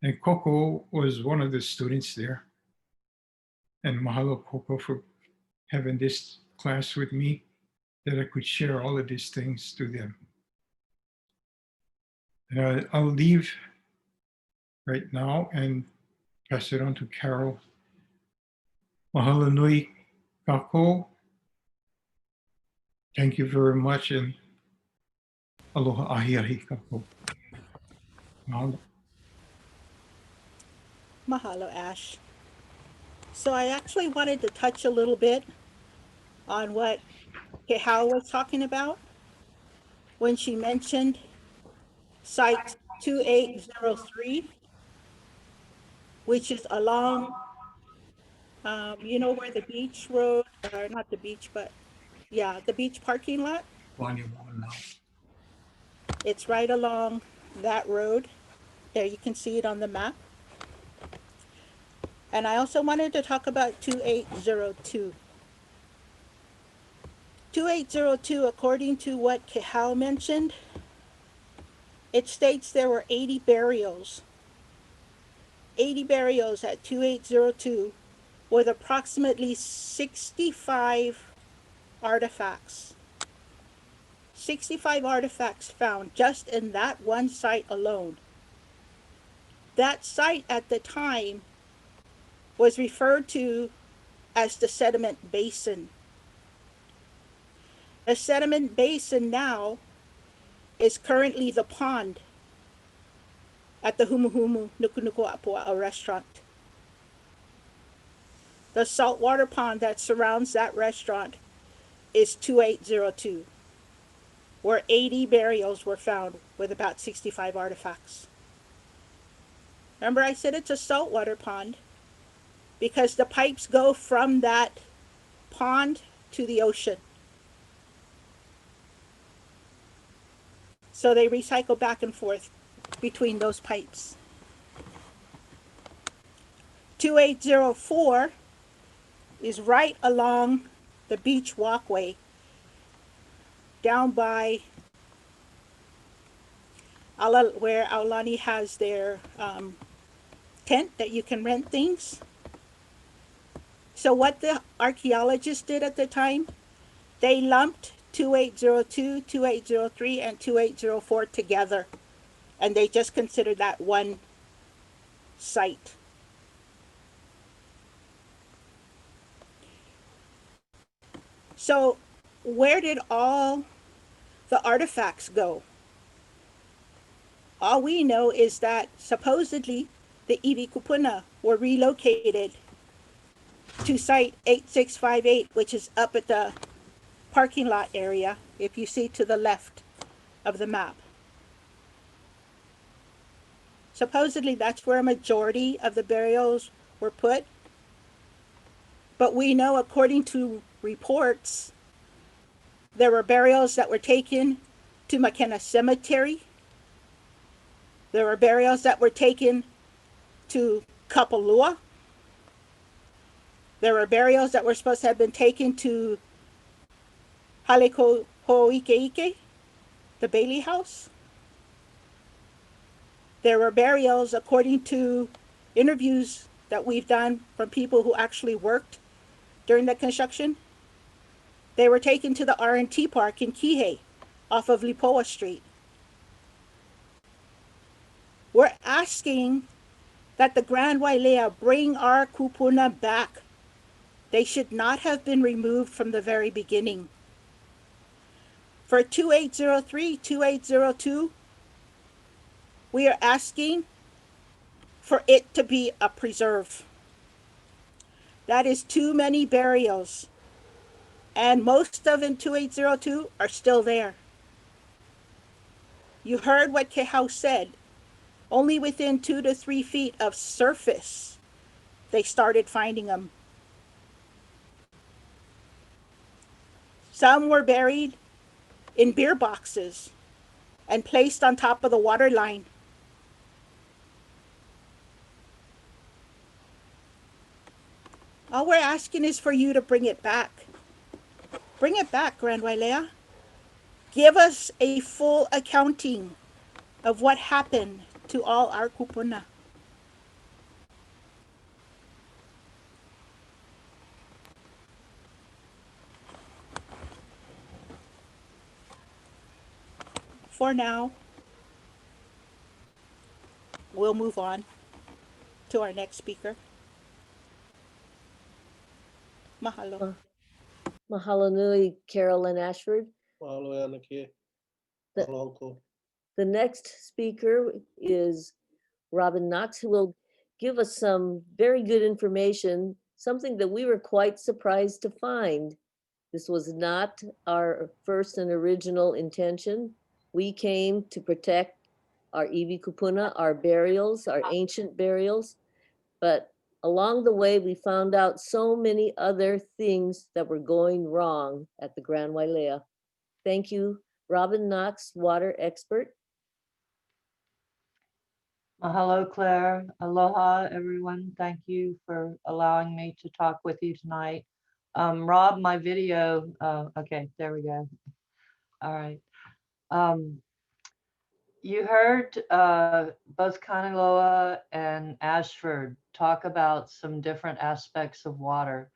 And Coco was one of the students there. And mahalo Coco for having this class with me, that I could share all of these things to them. And I'll leave right now and pass it on to Carol. Mahalo nui kako. Thank you very much, and aloha ahi ahi kako. Mahalo. Mahalo, Ash. So I actually wanted to touch a little bit on what Kehala was talking about when she mentioned Site 2803, which is along, you know where the beach road, or not the beach, but yeah, the beach parking lot. It's right along that road. There you can see it on the map. And I also wanted to talk about 2802. 2802, according to what Kehau mentioned, it states there were 80 burials. 80 burials at 2802 with approximately 65 artifacts. 65 artifacts found just in that one site alone. That site at the time was referred to as the sediment basin. The sediment basin now is currently the pond at the Humuhumu Nukunuku Apua restaurant. The saltwater pond that surrounds that restaurant is 2802, where 80 burials were found with about 65 artifacts. Remember I said it's a saltwater pond because the pipes go from that pond to the ocean. So they recycle back and forth between those pipes. 2804 is right along the beach walkway down by where Aulani has their tent that you can rent things. So what the archaeologists did at the time, they lumped 2802, 2803, and 2804 together, and they just considered that one site. So where did all the artifacts go? All we know is that supposedly the Iwi Kupuna were relocated to site 8658, which is up at the parking lot area, if you see to the left of the map. Supposedly that's where a majority of the burials were put. But we know, according to reports, there were burials that were taken to Makena Cemetery. There were burials that were taken to Kapalua. There were burials that were supposed to have been taken to Haleko Hoikeike, the Bailey House. There were burials, according to interviews that we've done from people who actually worked during the construction. They were taken to the R&T Park in Kihei off of Lipoa Street. We're asking that the Grand Wailea bring our kupuna back. They should not have been removed from the very beginning. For 2803, 2802, we are asking for it to be a preserve. That is too many burials. And most of in 2802 are still there. You heard what Kehau said. Only within 2 to 3 feet of surface, they started finding them. Some were buried in beer boxes and placed on top of the water line. All we're asking is for you to bring it back. Bring it back, Grand Wailea. Give us a full accounting of what happened to all our kupuna. For now, we'll move on to our next speaker. Mahalo. Mahalo nui, Carolyn Ashford. Mahalo Anake. The, Mahalo. the next speaker is Robin Knox, who will give us some very good information, something that we were quite surprised to find. This was not our first and original intention. We came to protect our Iwi Kupuna, our burials, our ancient burials, but along the way, we found out so many other things that were going wrong at the Grand Wailea. Thank you, Robin Knox, water expert. Hello, Claire. Aloha, everyone. Thank you for allowing me to talk with you tonight. Rob, my video, okay, there we go. All right. You heard both Kaniloa and Ashford talk about some different aspects of water.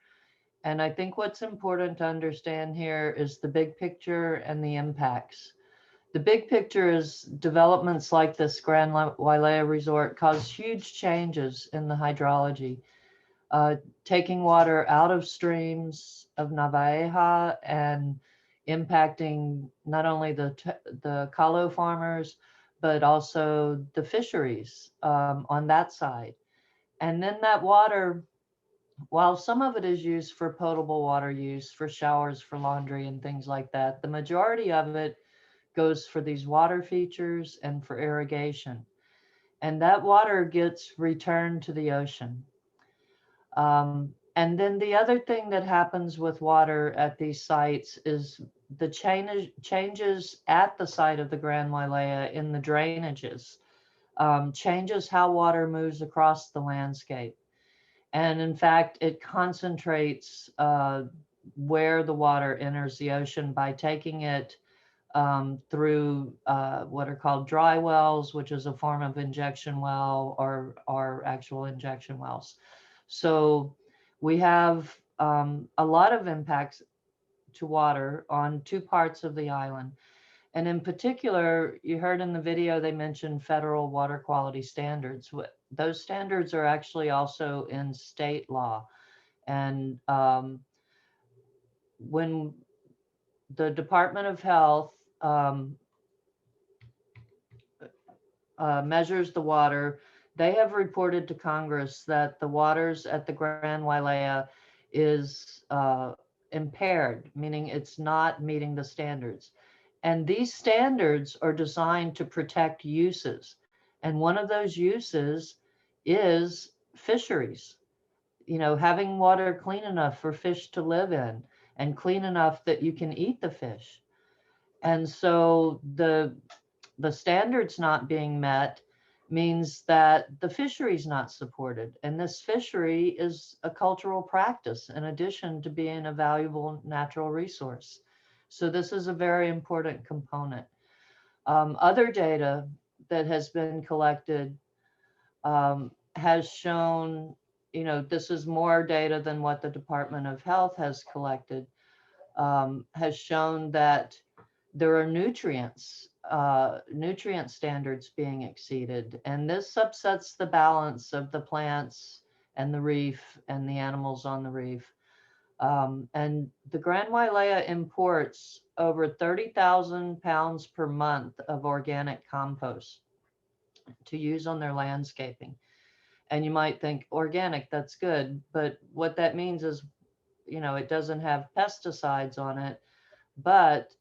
And I think what's important to understand here is the big picture and the impacts. The big picture is developments like this Grand Wailea Resort cause huge changes in the hydrology, taking water out of streams of Navaeha and impacting not only the kalo farmers, but also the fisheries on that side. And then that water, while some of it is used for potable water use, for showers, for laundry and things like that, the majority of it goes for these water features and for irrigation. And that water gets returned to the ocean. And then the other thing that happens with water at these sites is the changes at the site of the Grand Wailea in the drainages, changes how water moves across the landscape. And in fact, it concentrates where the water enters the ocean by taking it through what are called dry wells, which is a form of injection well or actual injection wells. So we have a lot of impacts to water on two parts of the island. And in particular, you heard in the video, they mentioned federal water quality standards. Those standards are actually also in state law. And when the Department of Health measures the water, they have reported to Congress that the waters at the Grand Wailea is impaired, meaning it's not meeting the standards. And these standards are designed to protect uses. And one of those uses is fisheries, you know, having water clean enough for fish to live in and clean enough that you can eat the fish. And so the standards not being met means that the fishery is not supported. And this fishery is a cultural practice in addition to being a valuable natural resource. So this is a very important component. Other data that has been collected has shown, you know, this is more data than what the Department of Health has collected, has shown that there are nutrient standards being exceeded. And this upsets the balance of the plants and the reef and the animals on the reef. And the Grand Wailea imports over 30,000 pounds per month of organic compost to use on their landscaping. And you might think organic, that's good. But what that means is, you know, it doesn't have pesticides on it, but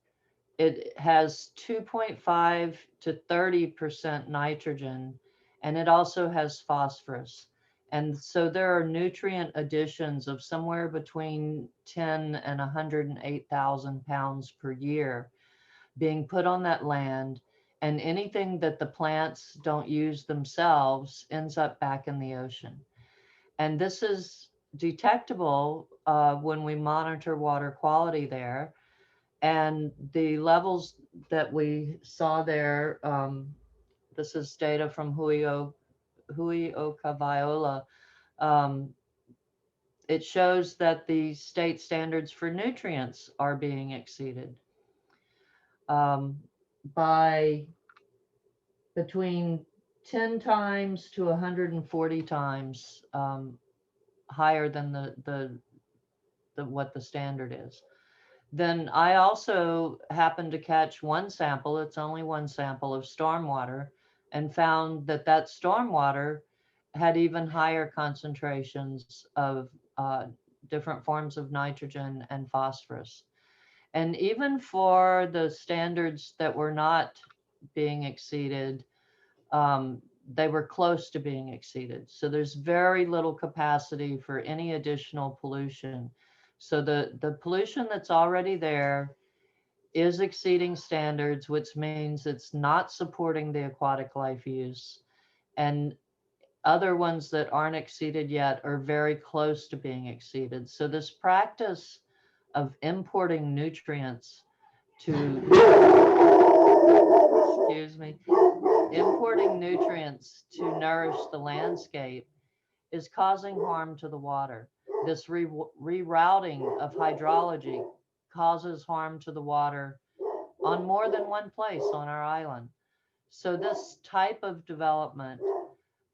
it has 2.5 to 30% nitrogen, and it also has phosphorus. And so there are nutrient additions of somewhere between 10 and 108,000 pounds per year being put on that land. And anything that the plants don't use themselves ends up back in the ocean. And this is detectable when we monitor water quality there. And the levels that we saw there, this is data from Hui o Kavaiola. It shows that the state standards for nutrients are being exceeded by between 10 times to 140 times higher than the what the standard is. Then I also happened to catch one sample, it's only one sample of stormwater, and found that that stormwater had even higher concentrations of different forms of nitrogen and phosphorus. And even for the standards that were not being exceeded, they were close to being exceeded. So there's very little capacity for any additional pollution. So the pollution that's already there is exceeding standards, which means it's not supporting the aquatic life use. and other ones that aren't exceeded yet are very close to being exceeded. So this practice of importing nutrients to, excuse me, importing nutrients to nourish the landscape is causing harm to the water. This rerouting of hydrology causes harm to the water on more than one place on our island. So this type of development,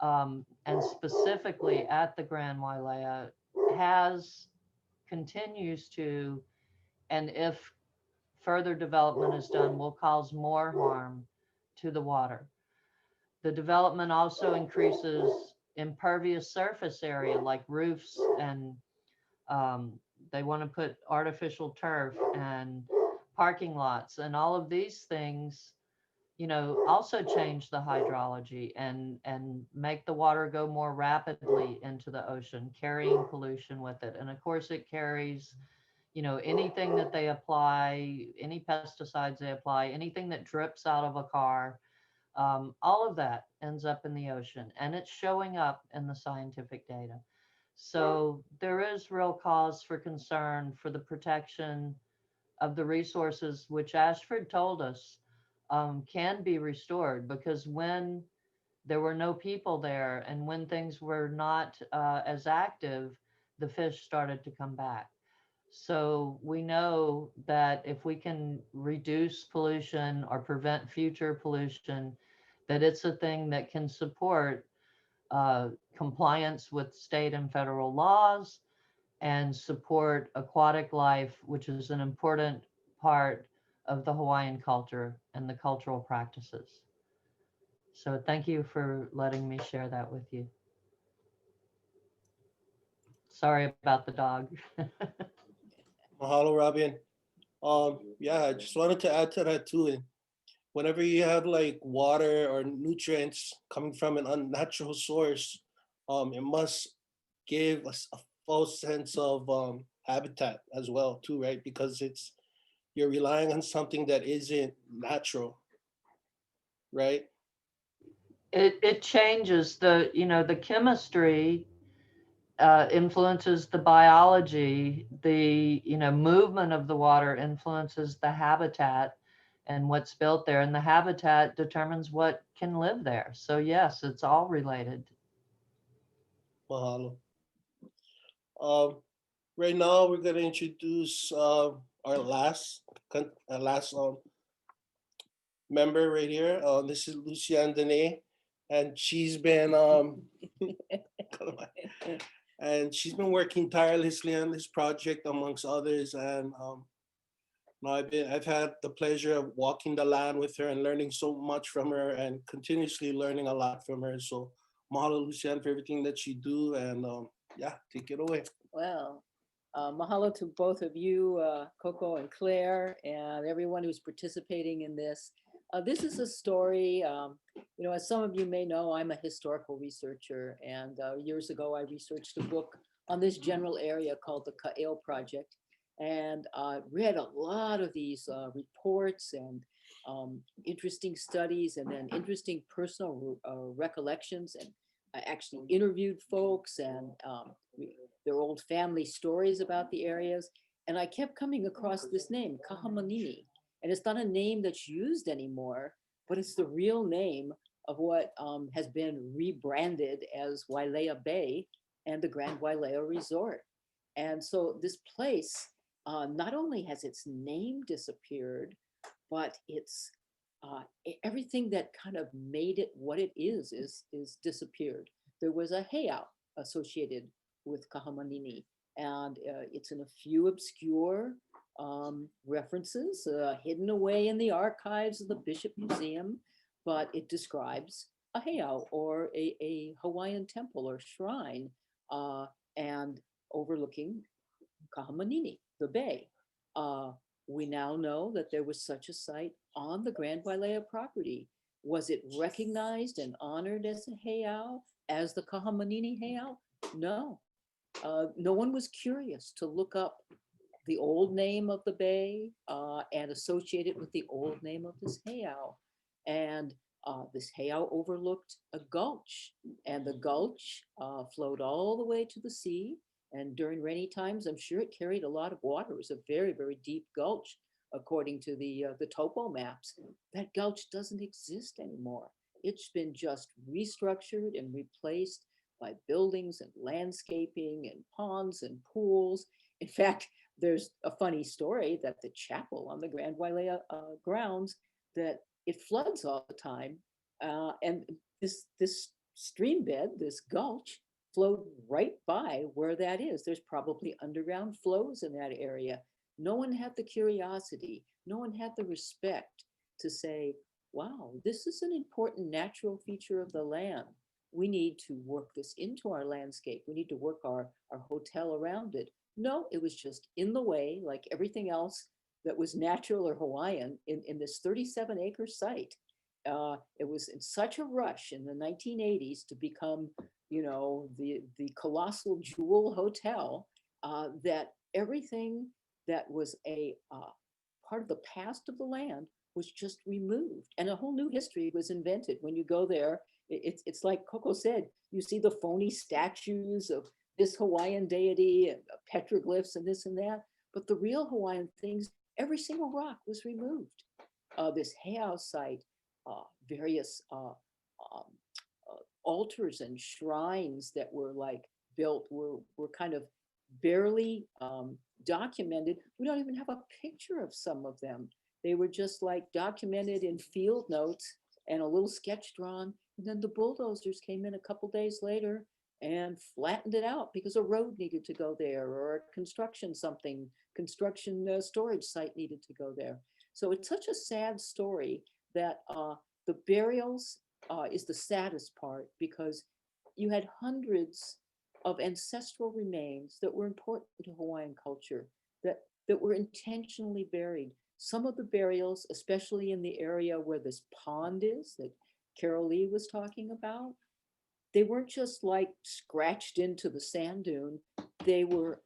and specifically at the Grand Wailea, continues to, and if further development is done, will cause more harm to the water. The development also increases impervious surface area like roofs, and they want to put artificial turf and parking lots, and all of these things, you know, also change the hydrology and make the water go more rapidly into the ocean, carrying pollution with it. And of course it carries, you know, anything that they apply, any pesticides they apply, anything that drips out of a car, all of that ends up in the ocean, and it's showing up in the scientific data. So there is real cause for concern for the protection of the resources, which Ashford told us can be restored, because when there were no people there and when things were not as active, the fish started to come back. So we know that if we can reduce pollution or prevent future pollution, that it's a thing that can support compliance with state and federal laws and support aquatic life, which is an important part of the Hawaiian culture and the cultural practices. So thank you for letting me share that with you. Sorry about the dog. Mahalo, Robin. Yeah, I just wanted to add to that too. And whenever you have like water or nutrients coming from an unnatural source, it must give us a false sense of habitat as well too, right? Because you're relying on something that isn't natural, right? It changes the, you know, the chemistry influences the biology, the, you know, movement of the water influences the habitat and what's built there, and the habitat determines what can live there. So yes, it's all related. Mahalo. Right now we're gonna introduce our last member right here. This is Luciane Dene, and she's been and she's been working tirelessly on this project amongst others. And I've had the pleasure of walking the land with her and learning so much from her, and continuously learning a lot from her. So mahalo, Luciane, for everything that you do, and yeah, take it away. Well, mahalo to both of you, Coco and Claire, and everyone who's participating in this. This is a story, you know, as some of you may know, I'm a historical researcher, and years ago I researched a book on this general area called the Ka'eo Project, and read a lot of these reports and interesting studies, and then interesting personal recollections, and I actually interviewed folks and their old family stories about the areas. And I kept coming across this name, Kahamanini. And it's not a name that's used anymore, but it's the real name of what has been rebranded as Wailea Bay and the Grand Wailea Resort. And so this place, not only has its name disappeared, but it's everything that kind of made it what it is disappeared. There was a heiau associated with Kahamanini, and it's in a few obscure references hidden away in the archives of the Bishop Museum, but it describes a heiau, or a Hawaiian temple or shrine, and overlooking Kahamanini, the bay. We now know that there was such a site on the Grand Wailea property. Was it recognized and honored as a heiau, as the Kahamanini heiau? No. No one was curious to look up the old name of the bay and associate it with the old name of this heiau. And This heiau overlooked a gulch, and the gulch flowed all the way to the sea. And during rainy times, I'm sure it carried a lot of water. It was a very, very deep gulch, according to the topo maps. That gulch doesn't exist anymore. It's been just restructured and replaced by buildings and landscaping and ponds and pools. In fact, there's a funny story that the chapel on the Grand Wailea grounds, that it floods all the time. And this stream bed, this gulch, flowed right by where that is. There's probably underground flows in that area. No one had the curiosity, no one had the respect to say, wow, this is an important natural feature of the land. We need to work this into our landscape. We need to work our hotel around it. No, it was just in the way, like everything else that was natural or Hawaiian in this 37-acre site. It was in such a rush in the 1980s to become, the colossal jewel hotel, that everything that was a part of the past of the land was just removed, and a whole new history was invented. When you go there, it's like Coco said, you see the phony statues of this Hawaiian deity and petroglyphs and this and that, but the real Hawaiian things, every single rock was removed. This heiau site, various altars and shrines that were like built were kind of barely documented. We don't even have a picture of some of them. They were just like documented in field notes and a little sketch drawn. And then the bulldozers came in a couple days later and flattened it out because a road needed to go there, or a construction storage site needed to go there. So it's such a sad story that the burials is the saddest part, because you had hundreds of ancestral remains that were important to Hawaiian culture that were intentionally buried. Some of the burials, especially in the area where this pond is that Carol Lee was talking about, they weren't just like scratched into the sand dune. They were,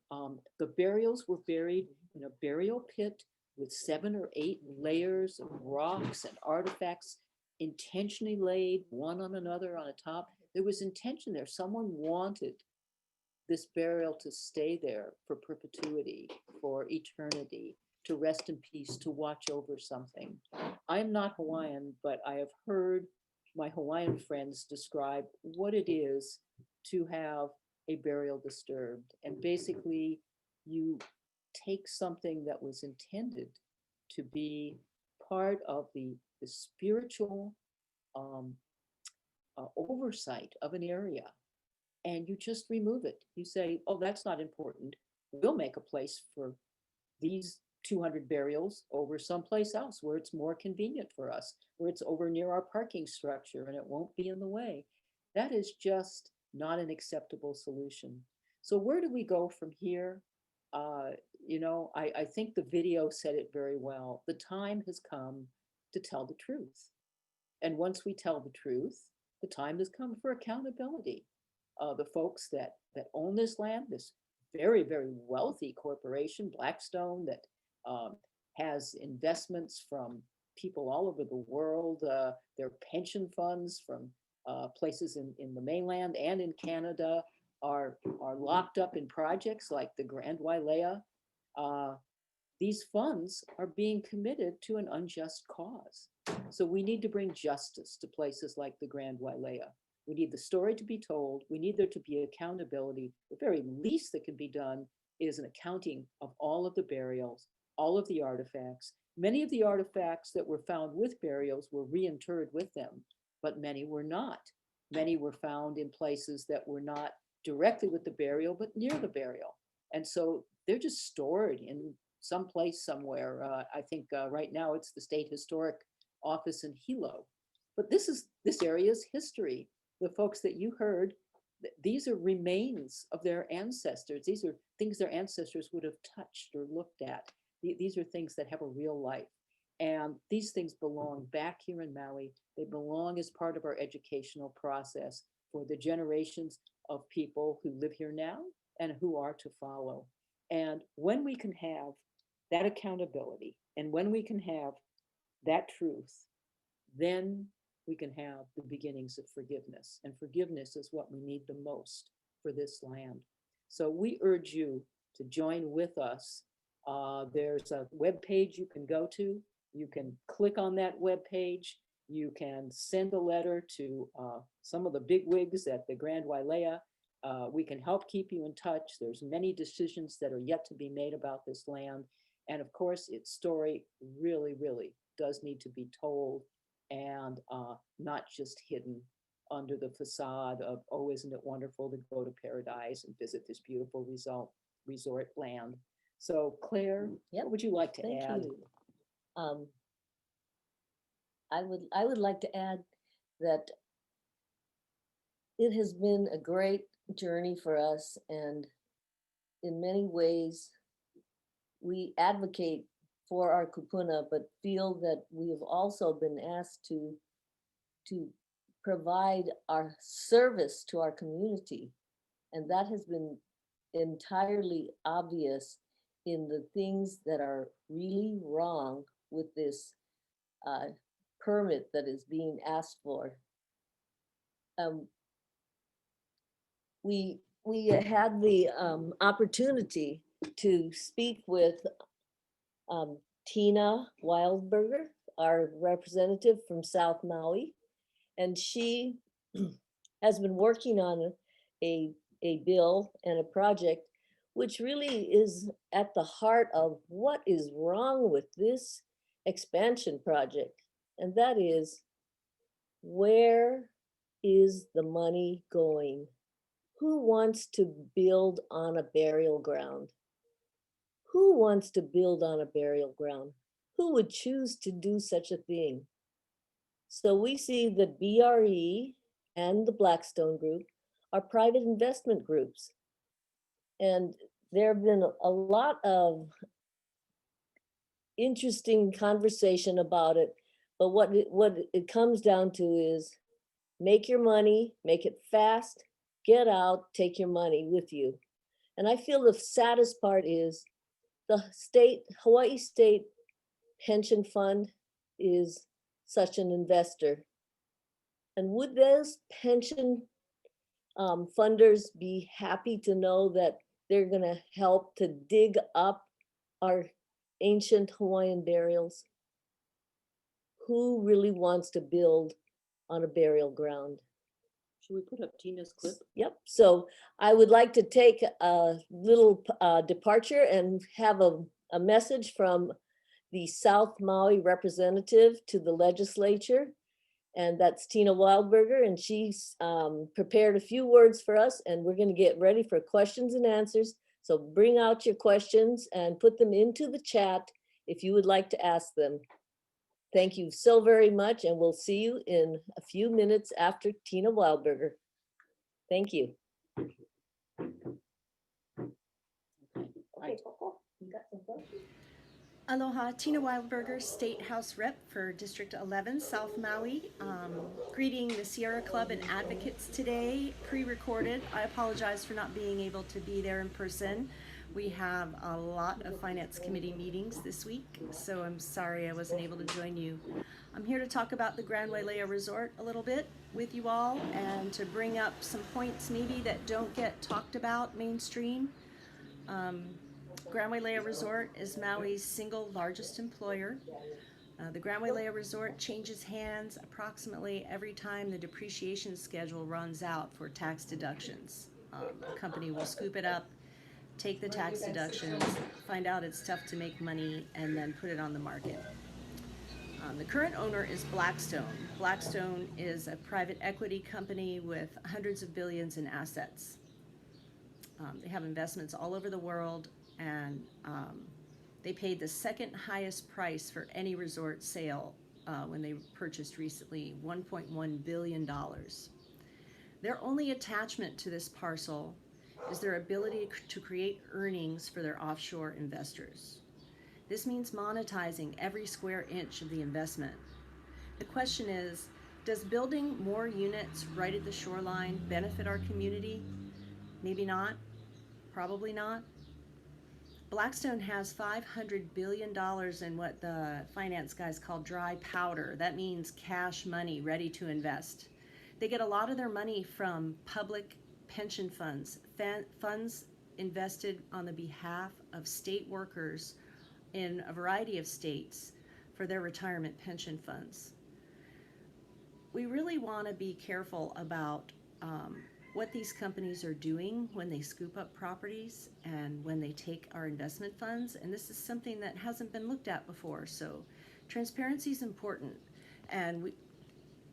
the burials were buried in a burial pit with 7 or 8 layers of rocks and artifacts intentionally laid one on another on a top. There was intention there. Someone wanted this burial to stay there for perpetuity, for eternity, to rest in peace, to watch over something. I'm not Hawaiian, but I have heard my Hawaiian friends describe what it is to have a burial disturbed. And basically, you take something that was intended to be part of the spiritual oversight of an area, and you just remove it. You say, oh, that's not important. We'll make a place for these 200 burials over someplace else where it's more convenient for us, where it's over near our parking structure and it won't be in the way. That is just not an acceptable solution. So where do we go from here? I think the video said it very well. The time has come to tell the truth. And once we tell the truth, the time has come for accountability. The folks that own this land, this very, very wealthy corporation, Blackstone, that has investments from people all over the world, their pension funds from places in the mainland and in Canada are locked up in projects like the Grand Wailea. These funds are being committed to an unjust cause. So we need to bring justice to places like the Grand Wailea. We need the story to be told. We need there to be accountability. The very least that can be done is an accounting of all of the burials, all of the artifacts. Many of the artifacts that were found with burials were reinterred with them, but many were not. Many were found in places that were not directly with the burial, but near the burial. And so they're just stored in some place somewhere. I think right now it's the State Historic Office in Hilo. But this area's history. The folks that you heard, these are remains of their ancestors. These are things their ancestors would have touched or looked at. These are things that have a real life. And these things belong back here in Maui. They belong as part of our educational process for the generations of people who live here now and who are to follow. And when we can have that accountability, and when we can have that truth, then we can have the beginnings of forgiveness. And forgiveness is what we need the most for this land. So we urge you to join with us. There's a web page you can go to. You can click on that web page. You can send a letter to some of the big wigs at the Grand Wailea. We can help keep you in touch. There's many decisions that are yet to be made about this land. And of course, its story really, really does need to be told, and not just hidden under the facade of, oh, isn't it wonderful to go to paradise and visit this beautiful resort land. So Claire, what would you like to Thank add? you. I would like to add that it has been a great journey for us, and in many ways we advocate for our kupuna, but feel that we have also been asked to provide our service to our community, and that has been entirely obvious in the things that are really wrong with this permit that is being asked for. We had the opportunity to speak with Tina Wildberger, our representative from South Maui, and she has been working on a bill and a project which really is at the heart of what is wrong with this expansion project. And that is, where is the money going? Who wants to build on a burial ground? Who wants to build on a burial ground? Who would choose to do such a thing? So we see that BRE and the Blackstone Group are private investment groups. And there have been a lot of interesting conversation about it. But what it comes down to is make your money, make it fast, get out, take your money with you. And I feel the saddest part is the Hawaii State Pension Fund is such an investor. And would those pension funders be happy to know that they're gonna help to dig up our ancient Hawaiian burials? Who really wants to build on a burial ground? Should we put up Tina's clip? Yep. So I would like to take a little departure and have a message from the South Maui representative to the legislature. And that's Tina Wildberger, and she's prepared a few words for us, and we're going to get ready for questions and answers. So bring out your questions and put them into the chat if you would like to ask them. Thank you so very much, and we'll see you in a few minutes after Tina Wildberger. Thank you. Okay, Coco, you got some questions? Aloha, Tina Wildberger, State House Rep for District 11, South Maui. Greeting the Sierra Club and advocates today, pre-recorded. I apologize for not being able to be there in person. We have a lot of Finance Committee meetings this week, so I'm sorry I wasn't able to join you. I'm here to talk about the Grand Wailea Resort a little bit with you all, and to bring up some points maybe that don't get talked about mainstream. Grand Wailea Resort is Maui's single largest employer. The Grand Wailea Resort changes hands approximately every time the depreciation schedule runs out for tax deductions. A company will scoop it up, take the tax deductions, find out it's tough to make money, and then put it on the market. The current owner is Blackstone. Blackstone is a private equity company with hundreds of billions in assets. They have investments all over the world, and they paid the second highest price for any resort sale when they purchased recently, $1.1 billion. Their only attachment to this parcel is their ability to create earnings for their offshore investors. This means monetizing every square inch of the investment. The question is, does building more units right at the shoreline benefit our community? Maybe not, probably not. Blackstone has $500 billion in what the finance guys call dry powder. That means cash money ready to invest. They get a lot of their money from public pension funds, funds invested on the behalf of state workers in a variety of states for their retirement pension funds. We really want to be careful about what these companies are doing when they scoop up properties and when they take our investment funds. And this is something that hasn't been looked at before. So transparency is important. And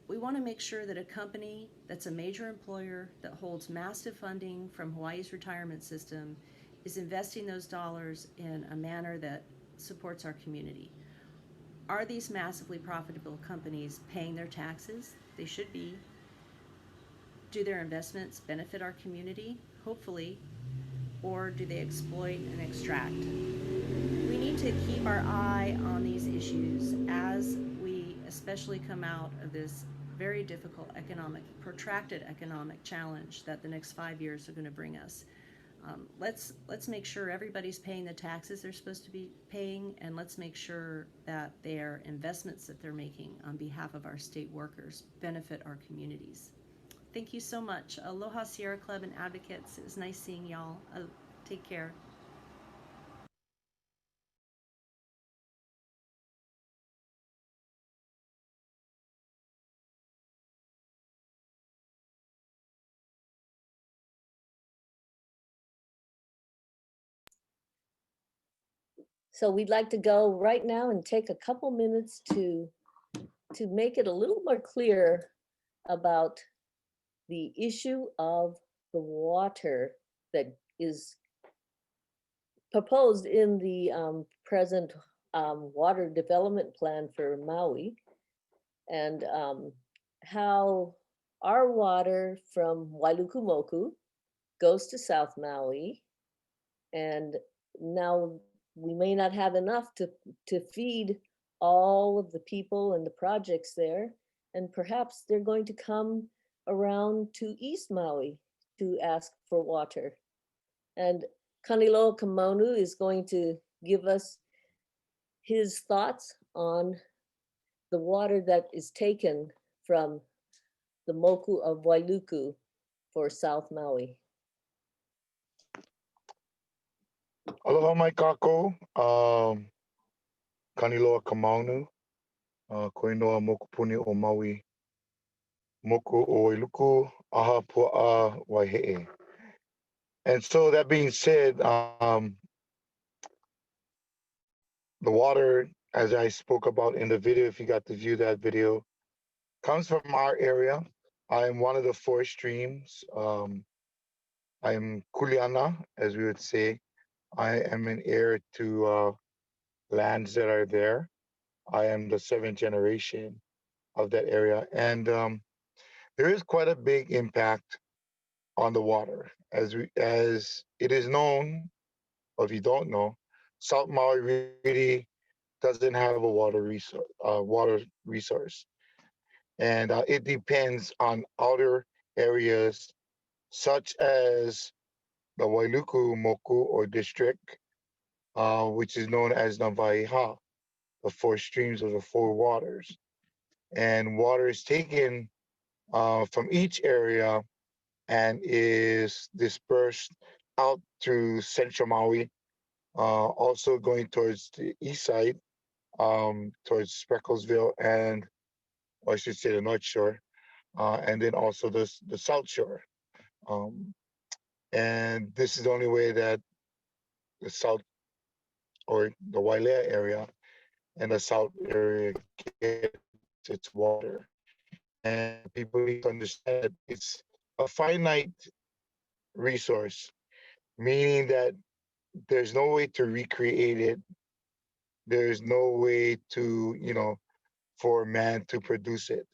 we want to make sure that a company that's a major employer that holds massive funding from Hawaii's retirement system is investing those dollars in a manner that supports our community. Are these massively profitable companies paying their taxes? They should be. Do their investments benefit our community? Hopefully. Or do they exploit and extract? We need to keep our eye on these issues as we especially come out of this very difficult protracted economic challenge that the next 5 years are going to bring us. Let's make sure everybody's paying the taxes they're supposed to be paying, and let's make sure that their investments that they're making on behalf of our state workers benefit our communities. Thank you so much. Aloha Sierra Club and Advocates. It was nice seeing y'all. Take care. So we'd like to go right now and take a couple minutes to make it a little more clear about the issue of the water that is proposed in the present water development plan for Maui, and how our water from Wailukumoku goes to South Maui, and now we may not have enough to feed all of the people and the projects there, and perhaps they're going to come around to East Maui to ask for water. And Kaniloa Kamonu is going to give us his thoughts on the water that is taken from the Moku of Wailuku for South Maui. Aloha mai kako, Kaniloa Kamaunu, Koinoa Mokupuni o Maui, Moku o Wailuku, Aha Pua'a Waihe'e. And so that being said, the water, as I spoke about in the video, if you got to view that video, comes from our area. I am one of the 4 streams. I am Kuleana, as we would say. I am an heir to lands that are there. I am the 7th generation of that area. And there is quite a big impact on the water. As it is known, or if you don't know, South Maui really doesn't have a water resource. And it depends on outer areas such as the Wailuku Moku or district, which is known as Navaiha, the 4 streams of the 4 waters. And water is taken from each area and is dispersed out through central Maui, also going towards the east side, towards Sprecklesville, and or I should say the North Shore, and then also the South Shore. And this is the only way that the South or the Wailea area and the South area gets its water. And people need to understand that it's a finite resource, meaning that there's no way to recreate it. There's no way to, for man to produce it.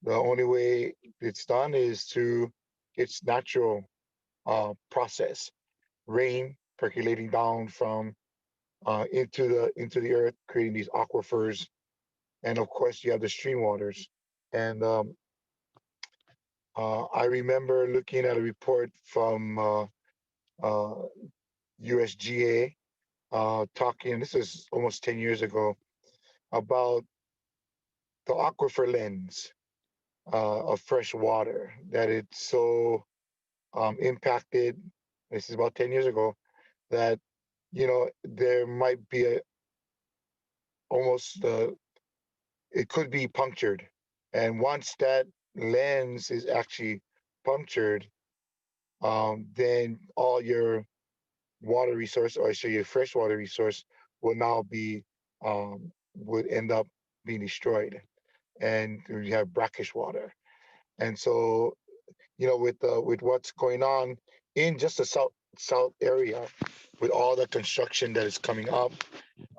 The only way it's done is through its natural process, rain percolating down from into the earth, creating these aquifers, and of course you have the stream waters. And I remember looking at a report from USGA talking, this is almost 10 years ago, about the aquifer lens of fresh water, that it's so impacted. This is about 10 years ago, that, there might be almost, it could be punctured. And once that lens is actually punctured, then all your water resource, or so your freshwater resource, will now be would end up being destroyed, and you have brackish water. And so, with what's going on in just the south area, with all the construction that is coming up,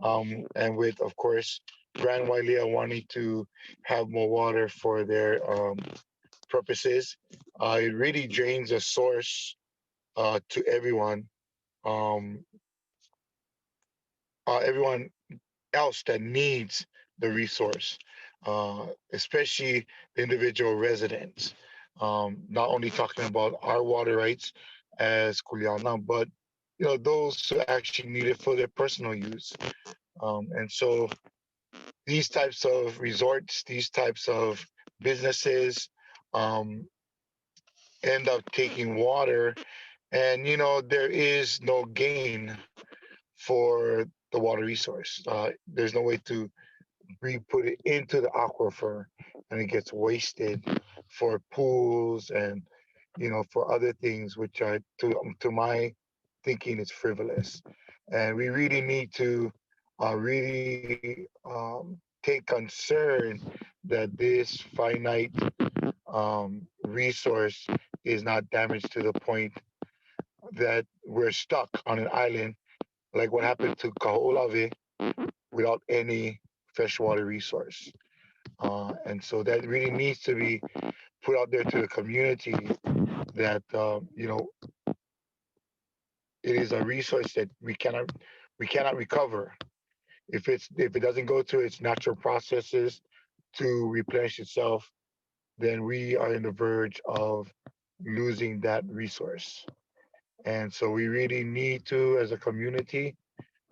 and with, of course, Grand Wailea wanting to have more water for their purposes, it really drains a source to everyone. Um, Everyone else that needs the resource, especially the individual residents. Not only talking about our water rights as Kuleana, but those who actually need it for their personal use. And so these types of resorts, these types of businesses, um, end up taking water, and there is no gain for the water resource. There's no way to re-put it into the aquifer, and it gets wasted for pools and for other things, which are, to my thinking, is frivolous. And we really need to really take concern that this finite resource is not damaged to the point that we're stuck on an island, like what happened to Kaho'olawe, without any freshwater resource. And so that really needs to be put out there to the community, that it is a resource that we cannot recover. If it doesn't go through its natural processes to replenish itself, then we are in the verge of losing that resource. And so we really need to, as a community,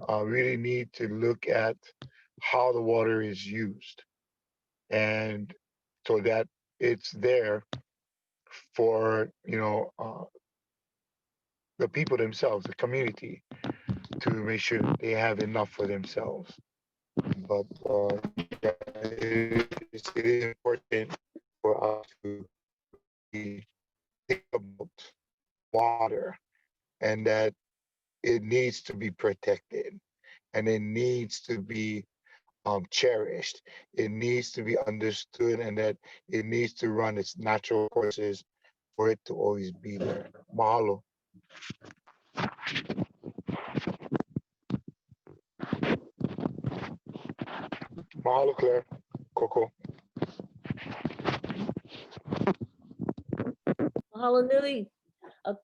really need to look at how the water is used, and so that it's there for the people themselves, the community, to make sure that they have enough for themselves. But yeah, it is important for us to be, think about water, and that it needs to be protected, and it needs to be cherished. It needs to be understood, and that it needs to run its natural courses for it to always be there. Mahalo. Mahalo, Claire. Coco. Mahalo nui. Uh,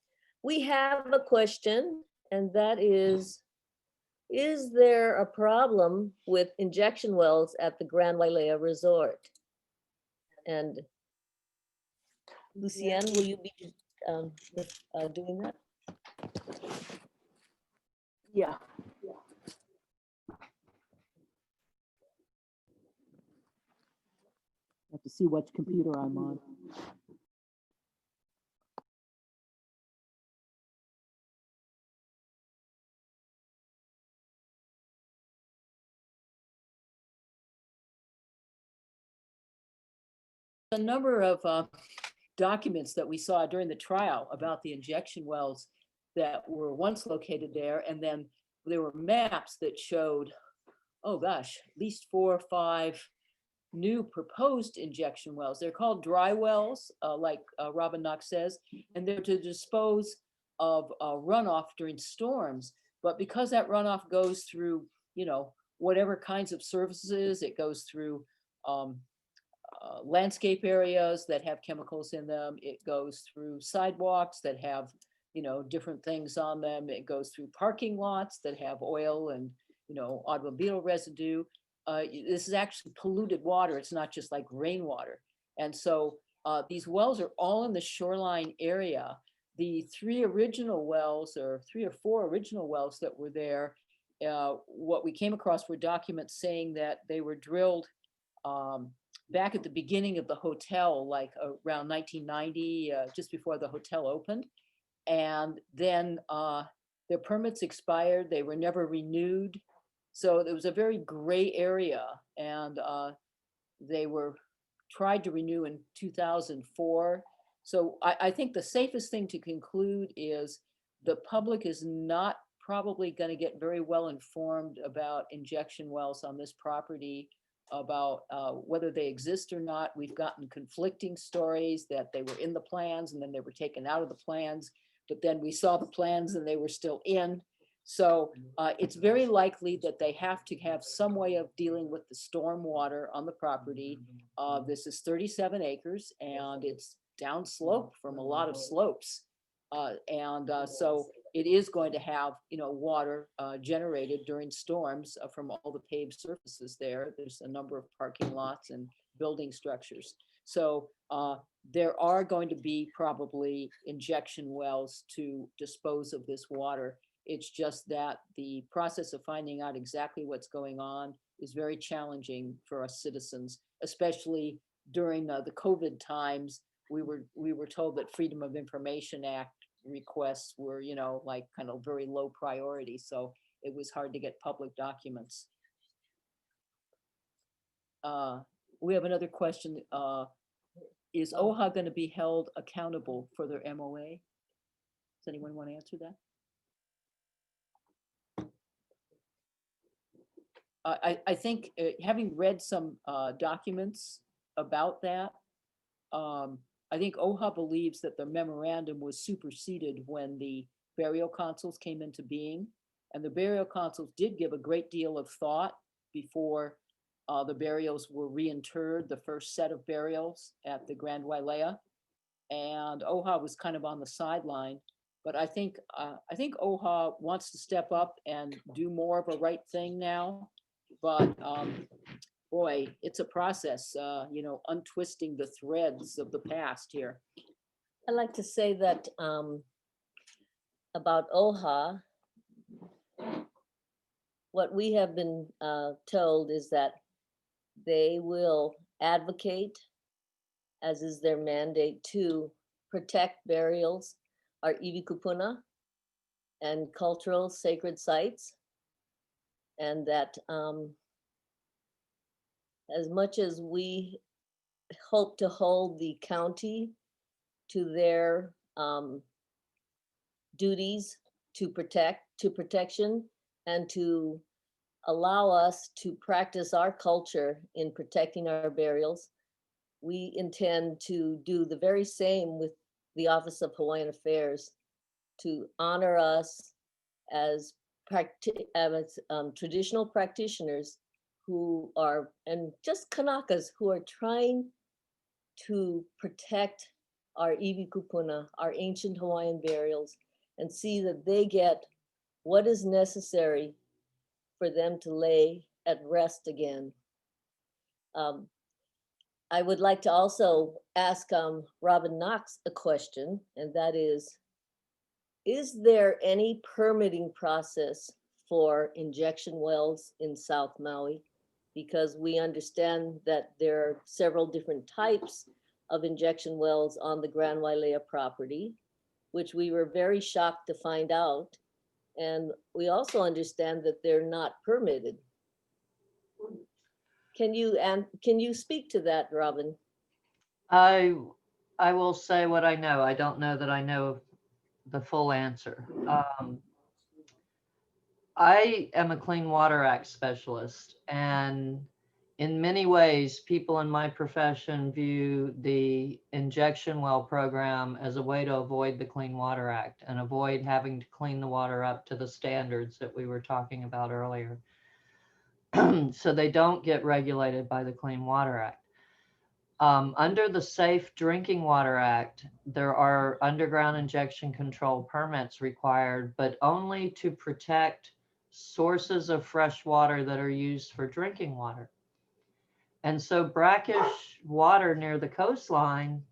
We have a question, and that is there a problem with injection wells at the Grand Wailea Resort? And Lucienne, will you be doing that? Yeah. I have to see which computer I'm on. A number of documents that we saw during the trial about the injection wells that were once located there, and then there were maps that showed, oh gosh, at least 4 or 5 new proposed injection wells. They're called dry wells, like Robin Knox says, and they're to dispose of runoff during storms. But because that runoff goes through, whatever kinds of services, it goes through landscape areas that have chemicals in them. It goes through sidewalks that have, different things on them. It goes through parking lots that have oil and, automobile residue. This is actually polluted water. It's not just like rainwater. And so these wells are all in the shoreline area. The 3 original wells, or 3 or 4 original wells that were there, what we came across were documents saying that they were drilled back at the beginning of the hotel, like around 1990, just before the hotel opened. And then their permits expired. They were never renewed. So it was a very gray area, and they were tried to renew in 2004. So I think the safest thing to conclude is the public is not probably going to get very well informed about injection wells on this property, about whether they exist or not. We've gotten conflicting stories that they were in the plans and then they were taken out of the plans, but then we saw the plans and they were still in. So it's very likely that they have to have some way of dealing with the storm water on the property. This is 37 acres and it's downslope from a lot of slopes. So it is going to have, water generated during storms from all the paved surfaces there. There's a number of parking lots and building structures. So there are going to be probably injection wells to dispose of this water. It's just that the process of finding out exactly what's going on is very challenging for us citizens, especially during the COVID times. We were told that Freedom of Information Act requests were, like kind of very low priority. So it was hard to get public documents. We have another question. Is OHA going to be held accountable for their MOA? Does anyone want to answer that? I think having read some documents about that, I think OHA believes that the memorandum was superseded when the burial councils came into being. And the burial councils did give a great deal of thought before the burials were reinterred, the first set of burials at the Grand Wailea. And OHA was kind of on the sideline. But I think OHA wants to step up and do more of a right thing now. But boy, it's a process, untwisting the threads of the past here. I'd like to say that about OHA, what we have been told is that they will advocate, as is their mandate, to protect burials, our iwi kupuna, and cultural sacred sites, and that as much as we hope to hold the county to their duties to protection and to allow us to practice our culture in protecting our burials, we intend to do the very same with the Office of Hawaiian Affairs to honor us as traditional practitioners who are, and just Kanakas who are trying to protect our iwi kupuna, our ancient Hawaiian burials, and see that they get what is necessary for them to lay at rest again. I would like to also ask Robin Knox a question, and that is there any permitting process for injection wells in South Maui? Because we understand that there are several different types of injection wells on the Grand Wailea property, which we were very shocked to find out. And we also understand that they're not permitted. Can you speak to that, Robin? I will say what I know. I don't know that I know the full answer. I am a Clean Water Act specialist, and in many ways, people in my profession view the injection well program as a way to avoid the Clean Water Act and avoid having to clean the water up to the standards that we were talking about earlier. So they don't get regulated by the Clean Water Act. Under the Safe Drinking Water Act, there are underground injection control permits required, but only to protect sources of fresh water that are used for drinking water. And so brackish water near the coastline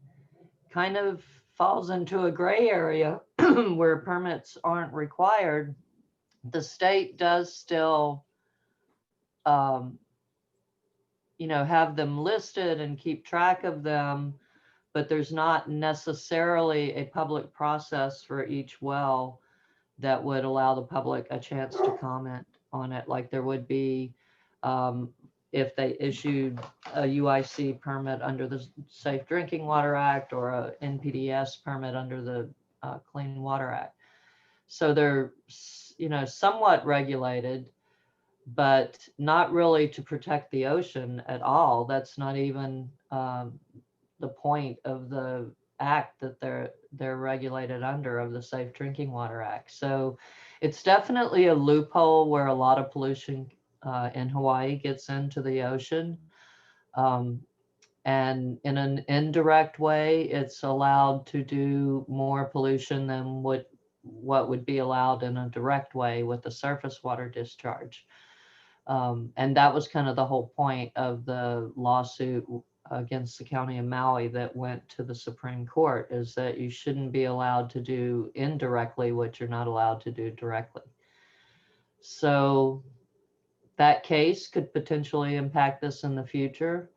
kind of falls into a gray area where permits aren't required The state does still, um, have them listed and keep track of them, but there's not necessarily a public process for each well that would allow the public a chance to comment on it, like there would be if they issued a UIC permit under the Safe Drinking Water Act or a NPDES permit under the Clean Water Act. So they're, somewhat regulated, but not really to protect the ocean at all. That's not even the point of the act that they're regulated under, of the Safe Drinking Water Act. So it's definitely a loophole where a lot of pollution in Hawaii gets into the ocean. And in an indirect way, it's allowed to do more pollution than what would be allowed in a direct way with the surface water discharge. And that was kind of the whole point of the lawsuit against the county of Maui that went to the Supreme Court, is that you shouldn't be allowed to do indirectly what you're not allowed to do directly. So that case could potentially impact this in the future.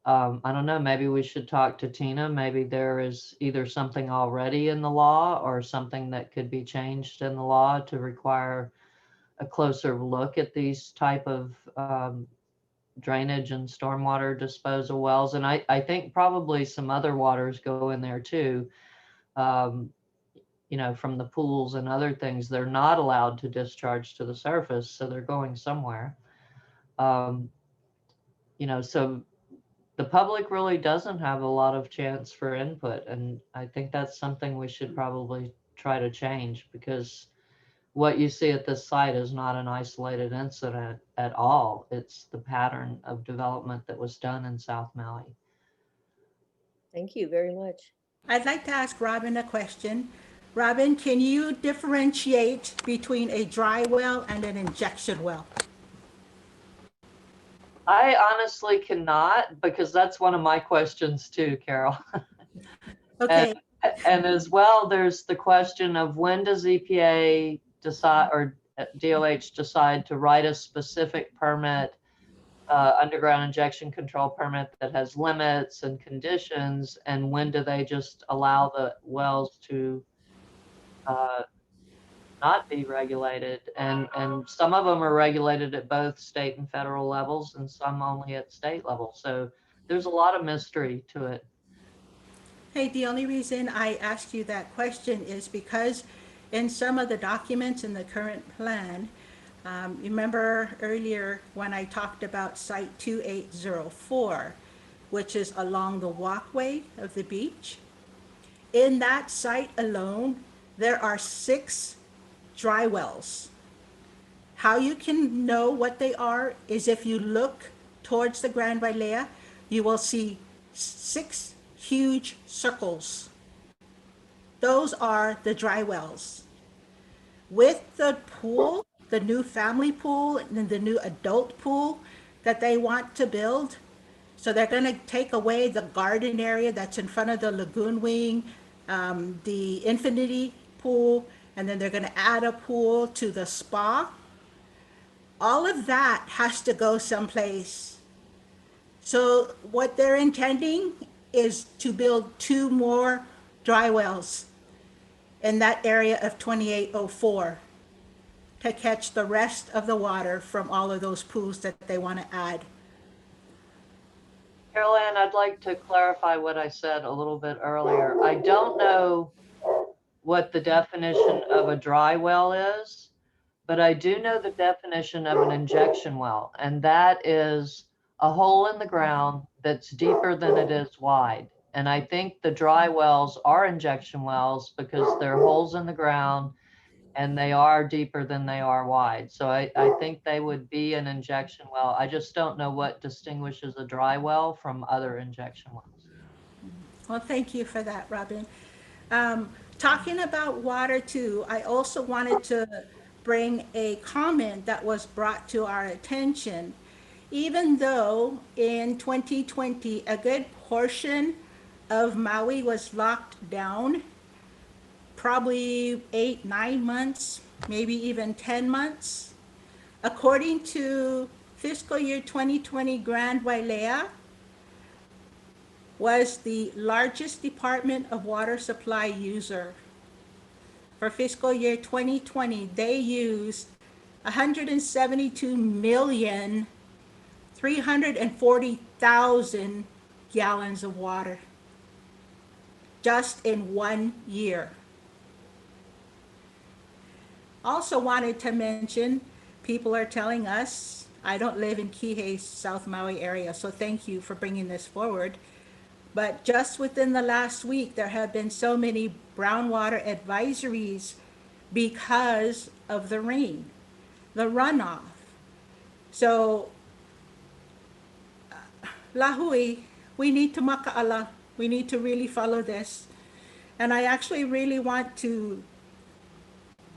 I don't know, maybe we should talk to Tina. Maybe there is either something already in the law or something that could be changed in the law to require a closer look at these type of drainage and stormwater disposal wells. And I think probably some other waters go in there too, from the pools and other things. They're not allowed to discharge to the surface, so they're going somewhere. So the public really doesn't have a lot of chance for input. And I think that's something we should probably try to change, because what you see at this site is not an isolated incident at all. It's the pattern of development that was done in South Maui. Thank you very much. I'd like to ask Robin a question. Robin, can you differentiate between a dry well and an injection well? I honestly cannot, because that's one of my questions too, Carol. Okay. And as well, there's the question of when does EPA decide, or DOH decide to write a specific permit, underground injection control permit that has limits and conditions, and when do they just allow the wells to not be regulated? And some of them are regulated at both state and federal levels, and some only at state level. So there's a lot of mystery to it. Hey, the only reason I asked you that question is because in some of the documents in the current plan, remember earlier when I talked about Site 2804, which is along the walkway of the beach? In that site alone, there are 6 dry wells. How you can know what they are is if you look towards the Grand Wailea, you will see 6 huge circles. Those are the dry wells. With the pool, the new family pool and the new adult pool that they want to build, so they're going to take away the garden area that's in front of the lagoon wing, the infinity pool, and then they're going to add a pool to the spa. All of that has to go someplace. So what they're intending is to build 2 more dry wells in that area of 2804 to catch the rest of the water from all of those pools that they want to add. Carol Ann, I'd like to clarify what I said a little bit earlier. I don't know what the definition of a dry well is, but I do know the definition of an injection well, and that is a hole in the ground that's deeper than it is wide. And I think the dry wells are injection wells because they're holes in the ground and they are deeper than they are wide. So I think they would be an injection well. I just don't know what distinguishes a dry well from other injection wells. Well, thank you for that, Robin. Talking about water too, I also wanted to bring a comment that was brought to our attention. Even though in 2020, a good portion of Maui was locked down, probably 8-9 months, maybe even 10 months. According to fiscal year 2020, Grand Wailea was the largest Department of Water Supply user. For fiscal year 2020, they used 172,340,000 gallons of water just in 1 year. Also wanted to mention, people are telling us, I don't live in Kihei, South Maui area, so thank you for bringing this forward. But just within the last week, there have been so many brown water advisories because of the rain, the runoff. So, lahui, we need to maka'ala. We need to really follow this. And I actually really want to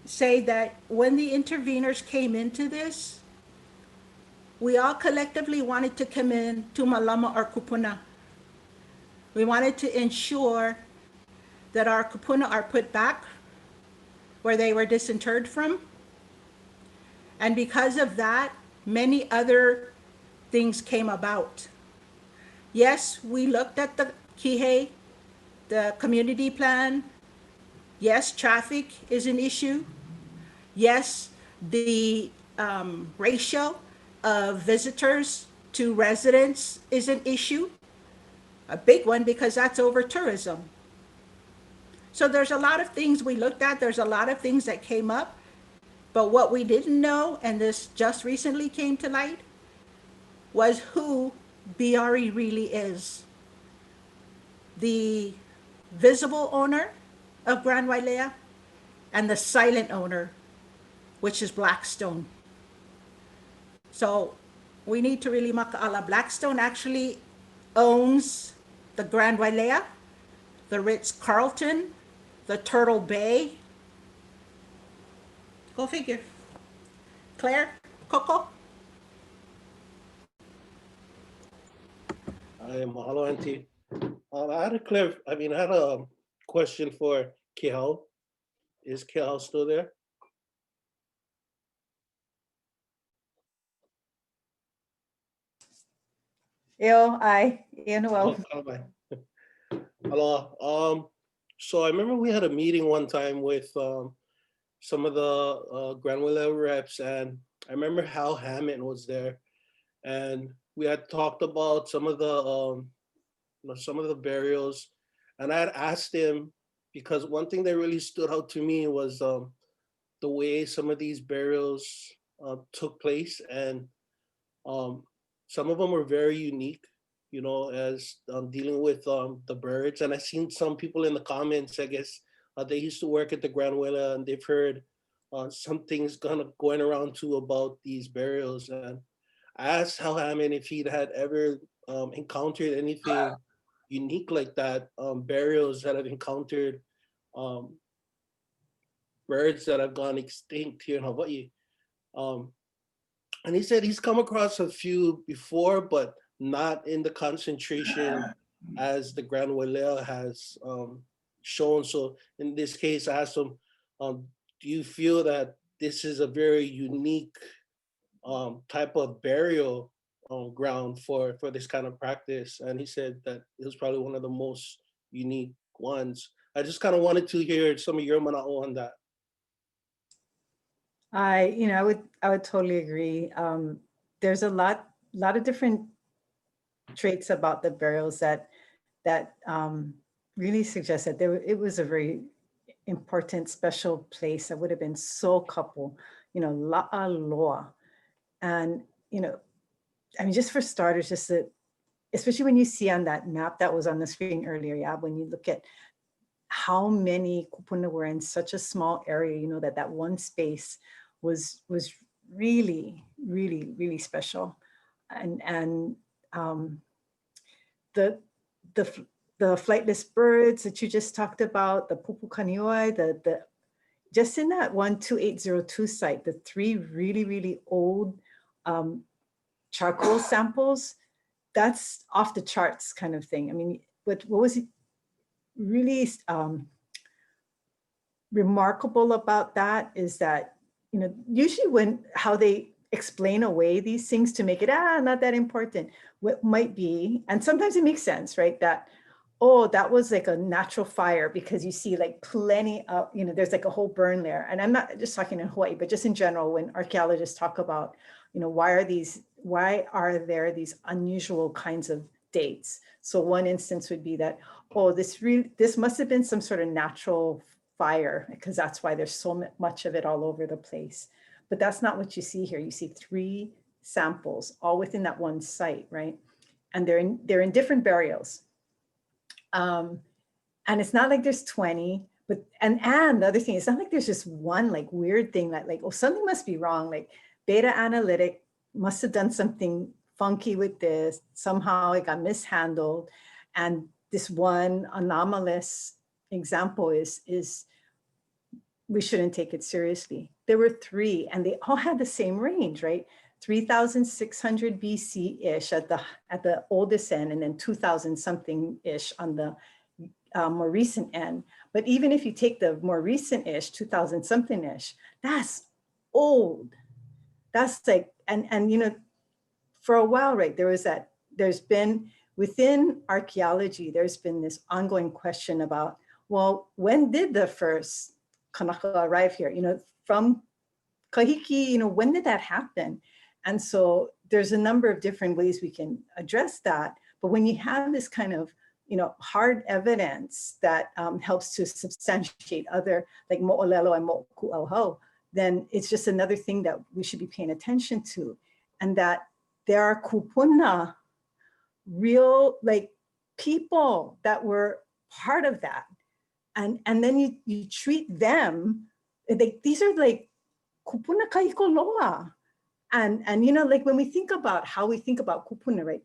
say that when the interveners came into this, we all collectively wanted to come in to malama our kupuna. We wanted to ensure that our kupuna are put back where they were disinterred from. And because of that, many other things came about. Yes, we looked at the Kihei, the community plan. Yes, traffic is an issue. Yes, the ratio of visitors to residents is an issue, a big one, because that's over tourism. So there's a lot of things we looked at, there's a lot of things that came up, but what we didn't know, and this just recently came to light, was who BRE really is. The visible owner of Grand Wailea and the silent owner, which is Blackstone. So we need to really maka'ala. Blackstone actually owns the Grand Wailea, the Ritz-Carlton, the Turtle Bay. Go figure. Claire, Coco? Mahalo, Auntie. I had a question for Kihau. Is Kihau still there? Noel. Hello. So I remember we had a meeting one time with some of the Grand Wailea reps, and I remember Hal Hammond was there, and we had talked about some of the burials, and I had asked him, because one thing that really stood out to me was the way some of these burials took place, and some of them were very unique, as dealing with the birds. And I've seen some people in the comments, I guess they used to work at the Grand Wailea, and they've heard some things going around too about these burials. And I asked Hal Hammond if he'd had ever encountered anything unique like that, burials that have encountered um, birds that have gone extinct here in Hawaii. And he said he's come across a few before, but not in the concentration as the Grand Wailea has shown. So in this case, I asked him, do you feel that this is a very unique type of burial ground for this kind of practice? And he said that it was probably one of the most unique ones. I just kind of wanted to hear some of your mana'o on that. I would totally agree. There's a lot of different traits about the burials that really suggest that it was a very important, special place that would have been so couple, la'aloa. And, just for starters, just that, especially when you see on that map that was on the screen earlier, yeah, when you look at how many kupuna were in such a small area, that one space was really, really, really special. And the flightless birds that you just talked about, the pupu kanioi, the just in that 12802 site, the 3 really, really old charcoal samples, that's off the charts kind of thing. I mean, what was it really remarkable about that is that, you know, usually when how they explain away these things to make it not that important, what might be, and sometimes it makes sense, right? That, oh, that was like a natural fire because you see like plenty of, you know, there's like a whole burn there. And I'm not just talking in Hawaii, but just in general, when archaeologists talk about, you know, why are there these unusual kinds of dates? So one instance would be that, oh, this must have been some sort of natural fire because that's why there's so much of it all over the place. But that's not what you see here. You see 3 samples all within that one site, right? And they're in different burials. And it's not like there's 20, but and the other thing, it's not like there's just one like weird thing that like, oh, something must be wrong. Like Beta Analytic must have done something funky with this. Somehow it got mishandled. And this one anomalous example is we shouldn't take it seriously. There were 3 and they all had the same range, right? 3,600 BC-ish at the oldest end, and then 2,000 something-ish on the more recent end. But even if you take the more recent-ish, 2,000 something-ish, that's old. That's like, and you know, for a while, right, there's been, within archaeology, there's been this ongoing question about, well, when did the first Kanaka arrive here? You know, from Kahiki, you know, when did that happen? And so there's a number of different ways we can address that. But when you have this kind of, you know, hard evidence that helps to substantiate other, like Mo'olelo and Mo'ku'auhau, then it's just another thing that we should be paying attention to. And that there are kupuna, real like people that were part of that. And then you treat them, these are like kupuna kahiko loa. And you know, like when we think about how we think about kupuna, right?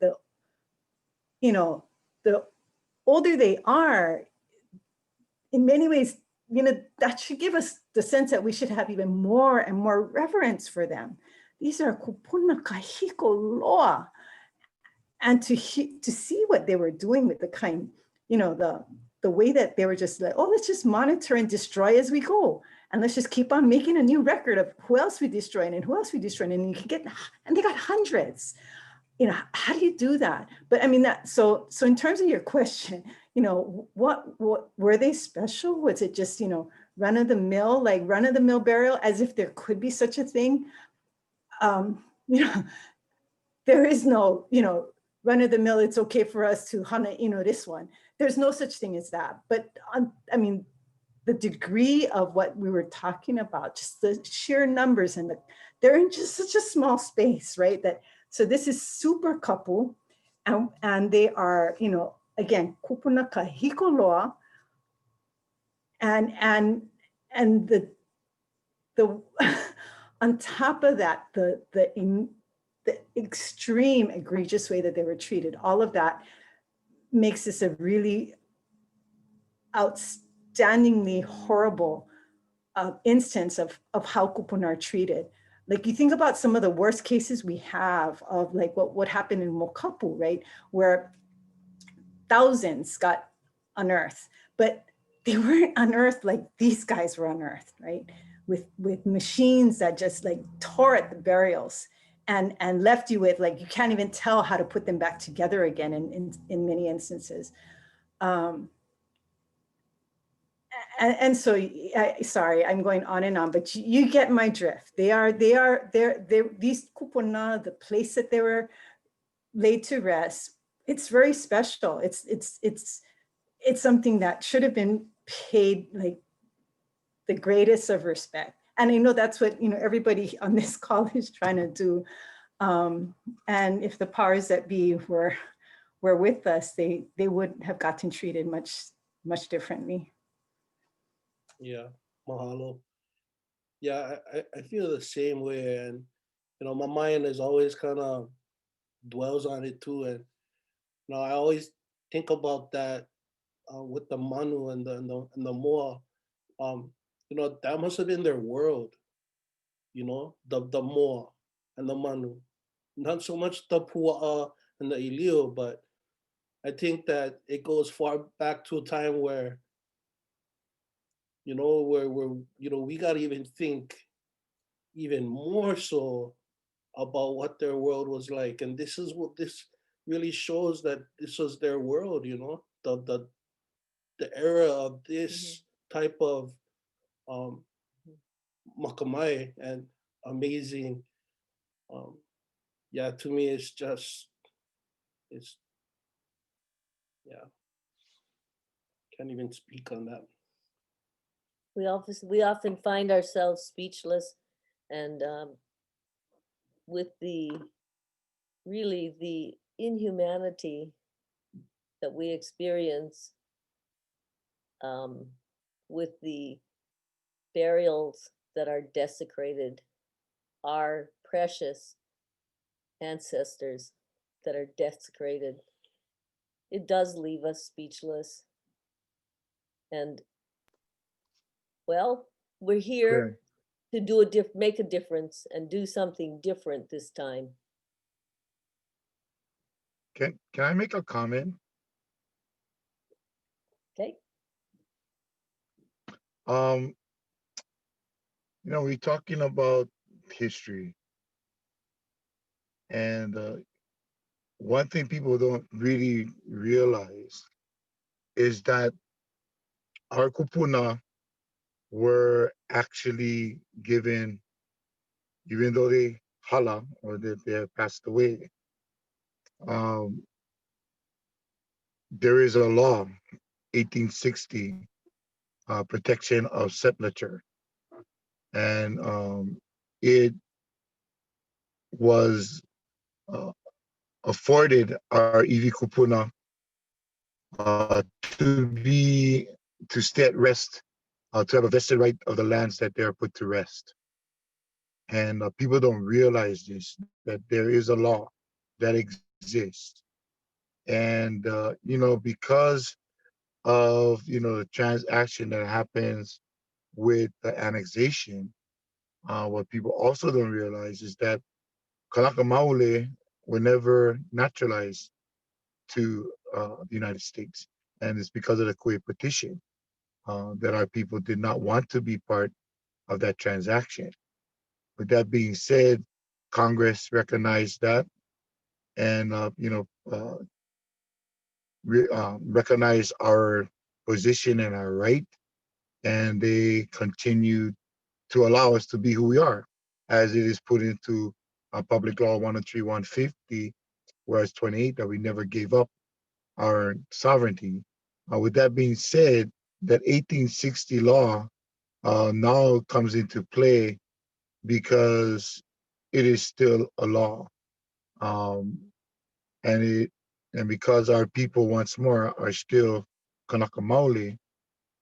You know, the older they are, in many ways, you know, that should give us the sense that we should have even more and more reverence for them. These are kupuna kahiko loa. And to see what they were doing with the kind, you know, the way that they were just like, oh, let's just monitor and destroy as we go. And let's just keep on making a new record of who else we destroyed and who else we destroyed. And you can get, and they got hundreds. You know, how do you do that? But I mean, so in terms of your question, you know, what were they special? Was it just, you know, run of the mill burial, as if there could be such a thing? You know, there is no, you know, run of the mill, it's okay for us to hana, you know, this one. There's no such thing as that. But I mean, the degree of what we were talking about, just the sheer numbers, and they're in just such a small space, right? That so this is super couple, and they are, you know, again, kupuna kahiko loa, and the on top of that, the extreme egregious way that they were treated, all of that makes this a really outstandingly horrible instance of how kupuna are treated. Like you think about some of the worst cases we have of like what happened in Mokapu, right? Where thousands got unearthed, but they weren't unearthed like these guys were unearthed, right? With machines that just like tore at the burials and left you with like, you can't even tell how to put them back together again in many instances. And so, sorry, I'm going on and on, but you get my drift. They're these kupuna, the place that they were laid to rest, it's very special. It's something that should have been paid like the greatest of respect. And I know that's what, you know, everybody on this call is trying to do. And if the powers that be were with us, they would have gotten treated much differently. Yeah, mahalo. Yeah, I feel the same way, and you know, my mind is always kind of dwells on it too, and you know, I always think about that with the manu and the moa. You know, that must have been their world. You know, the moa and the manu, not so much the pua'a and the ilio, but I think that it goes far back to a time where where we got to even think even more so about what their world was like. And this is what this really shows, that this was their world, the era of this type of um, makamai and amazing. Um, yeah, to me, it's, yeah, can't even speak on that. We often find ourselves speechless, and with the inhumanity that we experience with the burials that are desecrated, our precious ancestors that are desecrated, it does leave us speechless. And well, we're here to do make a difference and do something different this time. Can I make a comment? Okay. We're talking about history, and one thing people don't really realize is that our kupuna were actually given, even though they hala or they have passed away. Um, there is a law, 1860, protection of sepulture, and it was uh, afforded our Ivi Kupuna to stay at rest, to have a vested right of the lands that they are put to rest. And people don't realize this, that there is a law that exists. And, because of, the transaction that happens with the annexation, what people also don't realize is that Kanaka Maule were never naturalized to the United States. And it's because of the Coué petition that our people did not want to be part of that transaction. With that being said, Congress recognized that and, recognized our position and our right. And they continued to allow us to be who we are, as it is put into Public Law 103-150, whereas 28, that we never gave up our sovereignty. With that being said, that 1860 law now comes into play because it is still a law, um, and because our people once more are still Kanaka Maoli,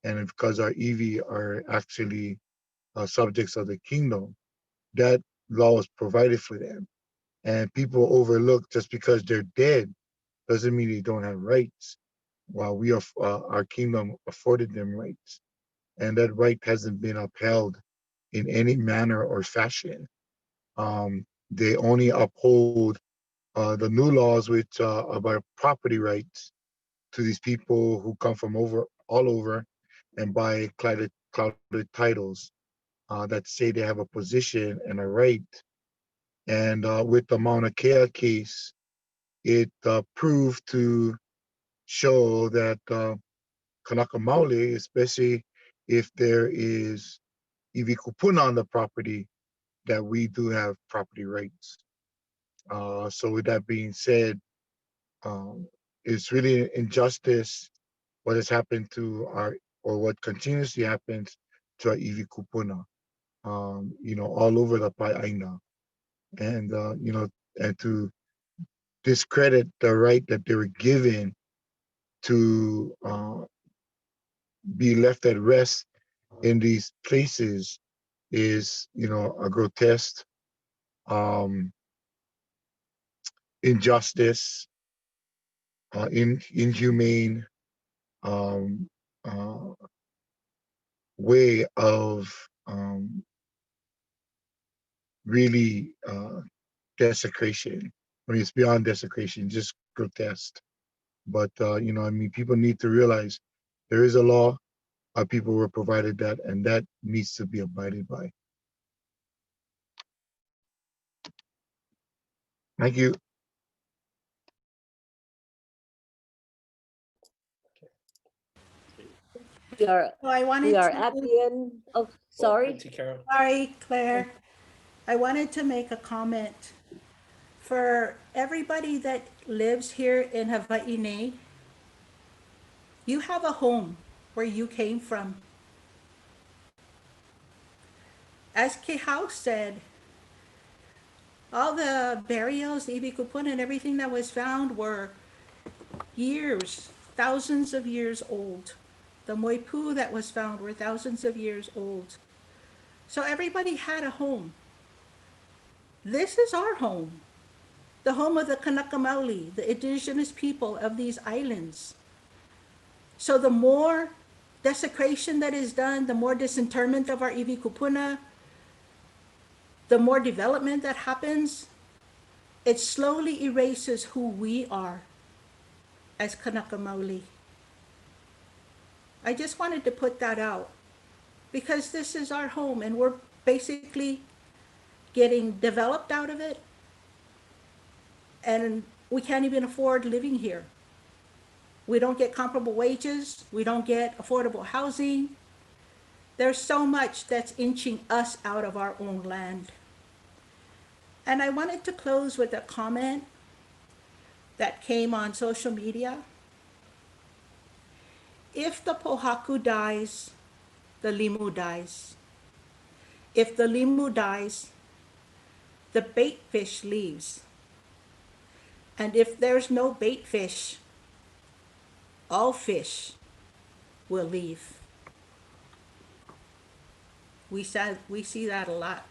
and because our Iwi are actually subjects of the kingdom, that law is provided for them. And people overlook, just because they're dead doesn't mean they don't have rights. While our kingdom afforded them rights, and that right hasn't been upheld in any manner or fashion. They only uphold the new laws, which about property rights to these people who come from all over and buy clouded titles that say they have a position and a right. And with the Mauna Kea case, it proved to show that Kanaka Maoli, especially if there is iwi kupuna on the property, that we do have property rights. So with that being said, it's really injustice what has happened to or what continuously happens to our iwi kupuna, all over the Pai'aina. And, and to discredit the right that they were given to be left at rest in these places is, a grotesque, um, injustice, inhumane um, uh, way of really desecration. I mean, it's beyond desecration, just grotesque. But, people need to realize there is a law our people were provided that, and that needs to be abided by. Thank you. We are, So I wanted at to, the end of, sorry. sorry, Claire. I wanted to make a comment. For everybody that lives here in Hawaii, you have a home where you came from. As Kehau said, all the burials, the ibikupuna and everything that was found were years, thousands of years old. The moipu that was found were thousands of years old. So everybody had a home. This is our home, the home of the Kanaka Maoli, the indigenous people of these islands. So the more desecration that is done, the more disinterment of our iwi kupuna, the more development that happens, it slowly erases who we are as Kanaka Maoli. I just wanted to put that out because this is our home and we're basically getting developed out of it, and we can't even afford living here. We don't get comparable wages. We don't get affordable housing. There's so much that's inching us out of our own land. And I wanted to close with a comment that came on social media. If the pohaku dies, the limu dies. If the limu dies, the bait fish leaves. And if there's no bait fish, all fish will leave. We see that a lot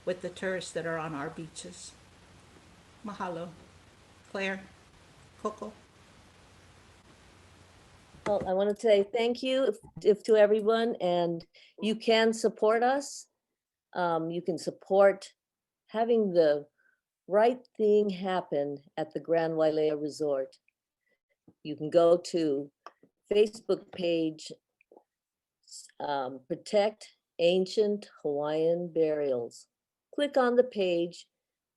with the tourists that are on our beaches. Mahalo. Claire, Coco. Well, I want to say thank you if to everyone, and you can support us. You can support having the right thing happen at the Grand Wailea Resort. You can go to Facebook page, Protect Ancient Hawaiian Burials. Click on the page,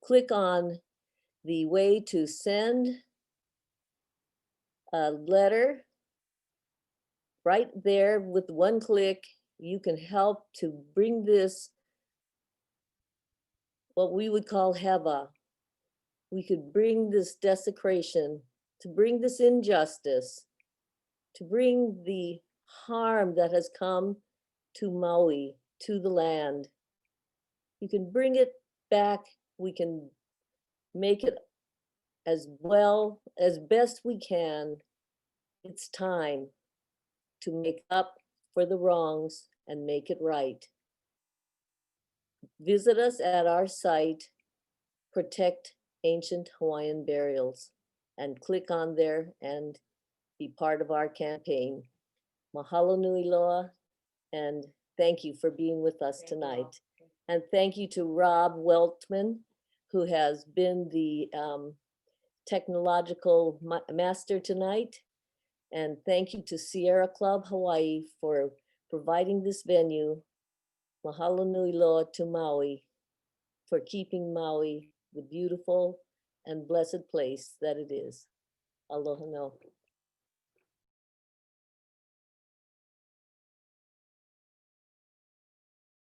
click on the way to send a letter. Right there with one click, you can help to bring this, what we would call heva. We could bring this desecration, to bring this injustice, to bring the harm that has come to Maui, to the land. You can bring it back. We can make it as well, as best we can. It's time to make up for the wrongs and make it right. Visit us at our site, Protect Ancient Hawaiian Burials, and click on there and be part of our campaign. Mahalo nui loa, and thank you for being with us tonight. And thank you to Rob Weltman, who has been the technological master tonight. And thank you to Sierra Club Hawaii for providing this venue. Mahalo nui loa to Maui for keeping Maui the beautiful and blessed place that it is. Aloha no.